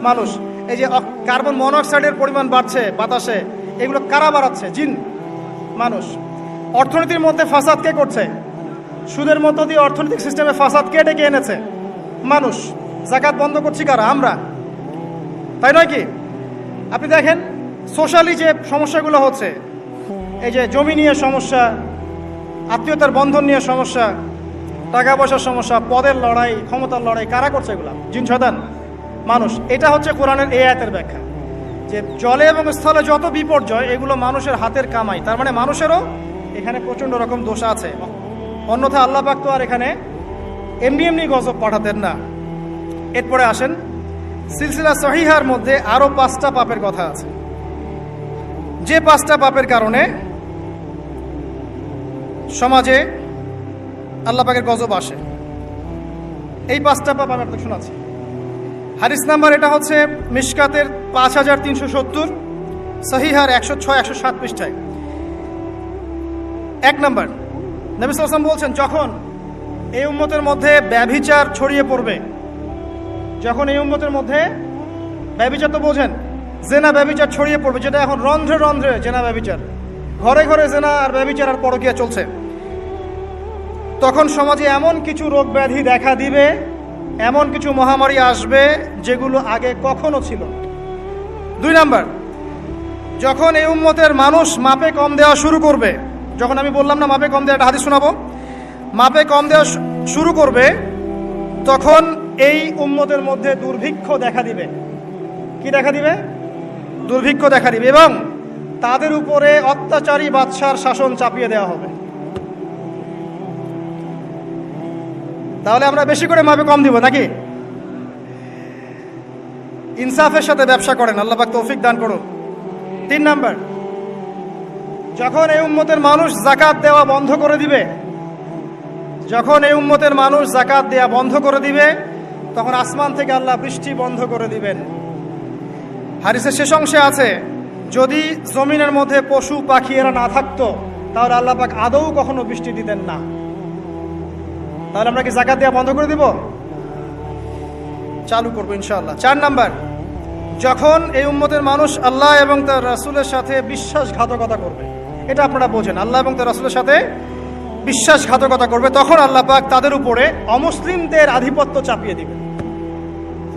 মানুষ। এই যে কার্বন মনোক্সাইডের পরিমাণ বাড়ছে বাতাসে, এগুলো কারা বাড়াচ্ছে? জিন, মানুষ। অর্থনীতির মধ্যে ফাসাদ কে করছে? সুদের মধ্য দিয়ে অর্থনৈতিক সিস্টেমে ফাসাদ কে ডেকে এনেছে? মানুষ। যাকাত বন্ধ করছি কারা? আমরা, তাই নয় কি? আপনি দেখেন সোশ্যালি যে সমস্যাগুলো হচ্ছে, এই যে জমি নিয়ে সমস্যা, আত্মীয়তার বন্ধন নিয়ে সমস্যা, টাকা পয়সার সমস্যা, পদের লড়াই, ক্ষমতার লড়াই, কারা করছে এগুলা? জিন, শয়তান, মানুষ। এটা হচ্ছে কোরআনের এই আয়াতের ব্যাখ্যা, যে জলে এবং স্থলে যত বিপর্যয় এগুলো মানুষের হাতের কামাই। তার মানে মানুষেরও এখানে প্রচণ্ড রকম দোষ আছে, অন্যথা আল্লাহ পাক তো আর এখানে এমনি এমনি গজব পাঠাতেন না। এরপরে আসেন, সিলসিলা সহিহার মধ্যে আরো 5টা পাপের কথা আছে, যে 5টা পাপের কারণে সমাজে আল্লাহ পাকের গজব আসে। এই 5টা পাপ আমি আপনাকে শোনাচ্ছি। হাদিস নাম্বার এটা হচ্ছে মিশকাতের 5370, সহিহার 106, 107 পৃষ্ঠায়। 1 নম্বর, নবী সাল্লাল্লাহু আলাইহি ওয়াসাল্লাম বলছেন, যখন এই উম্মতের মধ্যে ব্যভিচার ছড়িয়ে পড়বে, যখন এই উম্মতের মধ্যে ব্যভিচার তো বোঝেন, জেনা ব্যভিচার ছড়িয়ে পড়বে, যেটা এখন রন্ধ্রে রন্ধ্রে জেনা ব্যভিচার, ঘরে ঘরে জেনা আর ব্যভিচার আর পরকীয়া চলছে, তখন সমাজে এমন কিছু রোগ ব্যাধি দেখা দিবে, এমন কিছু মহামারী আসবে যেগুলো আগে কখনো ছিল। 2 নম্বর, যখন এই উম্মতের মানুষ মাপে কম দেওয়া শুরু করবে, যখন আমি বললাম না মাপে কম দেওয়া, একটা হাদিস শোনাবো, মাপে কম দেওয়া শুরু করবে, তখন এই উম্মতের মধ্যে দুর্ভিক্ষ দেখা দিবে। কি দেখা দিবে? দুর্ভিক্ষ দেখা দিবে, এবং তাদের উপরে অত্যাচারী বাদশার শাসন চাপিয়ে দেওয়া হবে। তাহলে আমরা বেশি করে মাপে কম দিব নাকি? ইনসাফের সাথে ব্যবসা করেন, আল্লাহ পাক তৌফিক দান করুন। 3 নম্বর, যখন এই উম্মতের মানুষ যাকাত দেওয়া বন্ধ করে দিবে, যখন এই উম্মতের মানুষ যাকাত দেওয়া বন্ধ করে দিবে, তখন আসমান থেকে আল্লাহ বৃষ্টি বন্ধ করে দিবেন। হাদিসের শেষ অংশে আছে, যদি জমিনের মধ্যে পশু পাখি এরা না থাকতো তাহলে আল্লাহ পাক আদৌ কখনো বৃষ্টি দিতেন না। তাহলে আমরা কি যাকাত দেওয়া বন্ধ করে দিব? চালু করবো ইনশাআল্লাহ। 4 নম্বর, যখন এই উম্মতের মানুষ আল্লাহ এবং তার রাসূলের সাথে বিশ্বাসঘাতকতা করবে, এটা আপনারা বোঝেন, আল্লাহ এবং তার রাসূলের সাথে বিশ্বাসঘাতকতা করবে, তখন আল্লাহ পাক তাদের উপরে অমুসলিমদের আধিপত্য চাপিয়ে দিবেন।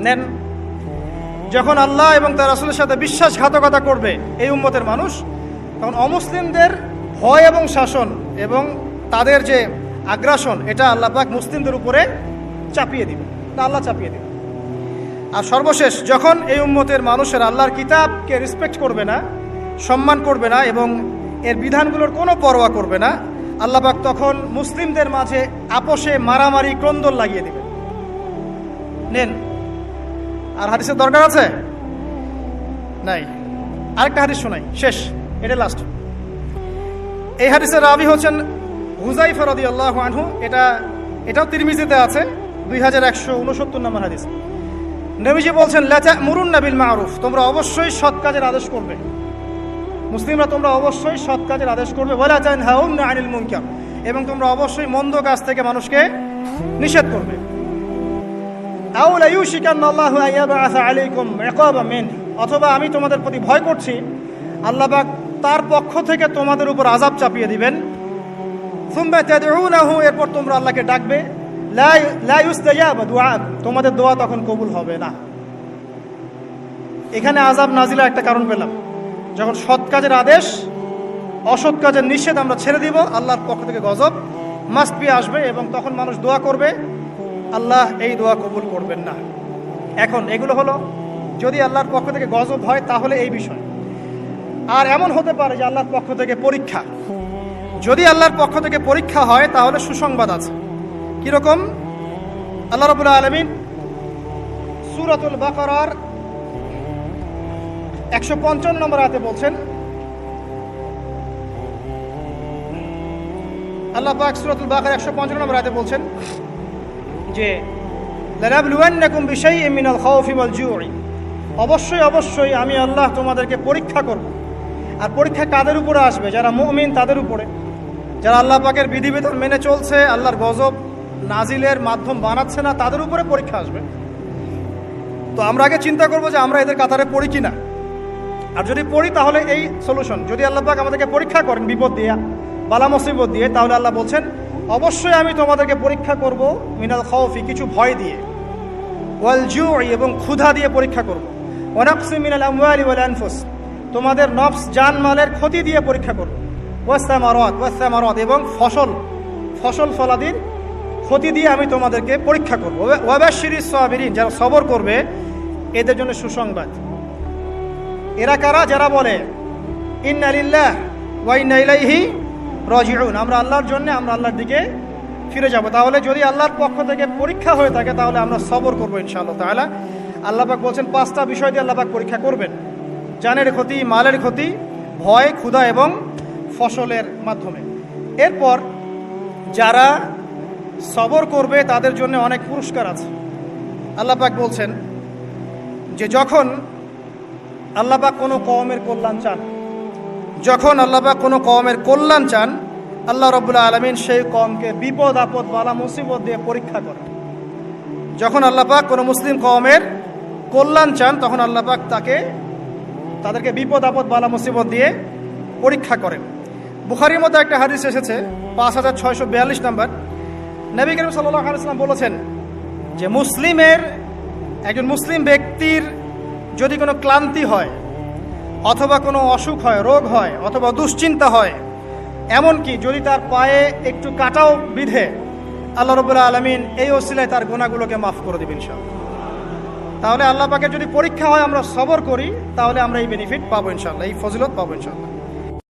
নেন, যখন আল্লাহ এবং তার রাসূলের সাথে বিশ্বাসঘাতকতা করবে এই উম্মতের মানুষ, তখন অমুসলিমদের ভয় এবং শাসন এবং তাদের যে আগ্রাসন, এটা আল্লাহ পাক মুসলিমদের উপরে চাপিয়ে দিবে, আল্লাহ চাপিয়ে দিবে। আর সর্বশেষ, যখন এই উম্মতের মানুষের আল্লাহর কিতাবকে রেসপেক্ট করবে না, সম্মান করবে না এবং এর বিধানগুলোর কোনো পরোয়া করবে না, আল্লাহ পাক তখন মুসলিমদের মাঝে আপোষে মারামারি ক্রন্দন লাগিয়ে দিবে। নেন, আর হাদিসের দরকার আছে? নাই। আরেকটা হাদিস শোনাই, শেষ, এটা লাস্ট। এই হাদিসের রাবি হচ্ছেন হুযায়ফা রাদিয়াল্লাহু আনহু। এটাও তিরমিজিতে আছে, 2169 নম্বর হাদিস। নবীজি বলছেন, লা তা'মুরুন্না বিল মা'রুফ, তোমরা অবশ্যই সৎ কাজের আদেশ করবে, মুসলিমরা তোমরা অবশ্যই সৎ কাজের আদেশ করবে, ওয়ালা তানহাউনা আনিল মুনকার, এবং তোমরা অবশ্যই মন্দ কাজ থেকে মানুষকে নিষেধ করবে। আও লা ইউশিকান্নাল্লাহু আইয়াবআসা আলাইকুম ইকাবাম মিন, অথবা আমি তোমাদের প্রতি ভয় করছি আল্লাহ পাক তার পক্ষ থেকে তোমাদের উপর আযাব চাপিয়ে দিবেন। সুম্মা তাদউনাহু, এরপর তোমরা আল্লাহকে ডাকবে, লা ইউস্তাজাব দুআ, তোমাদের দোয়া তখন কবুল হবে না। এখানে আযাব নাজিলের একটা কারণ পেলাম, যখন সৎ কাজের আদেশ, অসৎ কাজের নিষেধ আমরা ছেড়ে দিব, আল্লাহর পক্ষ থেকে গজব মাস্ট বি আসবে, এবং তখন মানুষ দোয়া করবে, আল্লাহ এই দোয়া কবুল করবেন না। এখন এগুলো হলো যদি আল্লাহর পক্ষ থেকে গজব হয় তাহলে এই বিষয়। আর এমন হতে পারে যে আল্লাহর পক্ষ থেকে পরীক্ষা। যদি আল্লাহর পক্ষ থেকে পরীক্ষা হয় তাহলে সুসংবাদ আছে। কিরকম? আল্লাহ রাব্বুল আলামিন সূরাতুল বাকারার 155 নম্বর আয়াতে বলছেন, আল্লাহ পাক সূরাতুল বাকারা 155 নম্বর আয়াতে বলছেন যে লানাবলুওয়ান্নাকুম বিশাইইন মিনাল খাউফি ওয়াল জু'i, অবশ্যই অবশ্যই আমি আল্লাহ তোমাদেরকে পরীক্ষা করব। আর পরীক্ষা কাদের উপরে আসবে? যারা মুমিন তাদের উপরে, যারা আল্লাহ পাকের বিধিবিধান মেনে চলছে, আল্লাহর গজব নাজিলের মাধ্যম বানাচ্ছে না, তাদের উপরে পরীক্ষা আসবে। তো আমরা আগে চিন্তা করবো যে আমরা এদের কাতারে পড়ি কিনা, আর যদি পড়ি তাহলে এই সলিউশন। যদি আল্লাহ পাক আমাদেরকে পরীক্ষা করেন বিপদ দিয়ে, বালা মুসিবত দিয়ে, তাহলে আল্লাহ বলছেন অবশ্যই আমি তোমাদেরকে পরীক্ষা করব মিনাল খাউফি, কিছু ভয় দিয়ে, ওয়াল জু'i, এবং ক্ষুধা দিয়ে পরীক্ষা করব, ওয়া নাকসি মিনাল আমওয়ালি ওয়াল আনফুস, তোমাদের নফস জানমালের ক্ষতি দিয়ে পরীক্ষা করব, ওয়াস-সামারাত, এবং ফসল ফলাদির ক্ষতি দিয়ে আমি তোমাদেরকে পরীক্ষা করব, ওয়া বাশশিরিস সাবিরিন, যারা সবর করবে এদের জন্য সুসংবাদ। এরা কারা? যারা বলে ইন্না লিল্লাহি ওয়া ইন্না ইলাইহি রাজিউন, আমরা আল্লাহর জন্য, আমরা আল্লাহর দিকে ফিরে যাব। তাহলে যদি আল্লাহর পক্ষ থেকে পরীক্ষা হয়ে থাকে তাহলে আমরা সবর করবো ইনশাআল্লাহ তাআলা। আল্লাহ পাক বলছেন 5টা বিষয় দিয়ে আল্লাহ পাক পরীক্ষা করবেন: জানের ক্ষতি, মালের ক্ষতি, ভয়, ক্ষুধা এবং ফসলের মাধ্যমে। এরপর যারা সবর করবে তাদের জন্য অনেক পুরস্কার আছে। আল্লাহ পাক বলছেন যে যখন আল্লাহ পাক কোনো কওমের কল্যাণ চান, যখন আল্লাহ পাক কোনো কওমের কল্যাণ চান, আল্লাহ রাব্বুল আলামিন সেই কওমকে বিপদ আপদ বালা মুসিবত দিয়ে পরীক্ষা করেন। যখন আল্লাহ পাক কোনো মুসলিম কওমের কল্যাণ চান তখন আল্লাহ পাক তাদেরকে বিপদ আপদ বালা মুসিবত দিয়ে পরীক্ষা করেন। বুখারীর মধ্যে একটা হাদিস এসেছে 5642 নম্বর। নবী করিম সাল্লাল্লাহু আলাইহি ওয়াসাল্লাম বলেছেন যে একজন মুসলিম ব্যক্তির যদি কোনো ক্লান্তি হয়, অথবা কোনো অসুখ হয়, রোগ হয়, অথবা দুশ্চিন্তা হয়, এমনকি যদি তার পায়ে একটু কাটাও বিধে, আল্লাহ রাব্বুল আলামিন এই ওসিলায় তার গুনাহগুলোকে মাফ করে দিবেন ইনশাআল্লাহ। তাহলে আল্লাহ পাকের যদি পরীক্ষা হয়, আমরা সবর করি, তাহলে আমরা এই বেনিফিট পাবো ইনশাআল্লাহ, এই ফজিলত পাবো ইনশাআল্লাহ।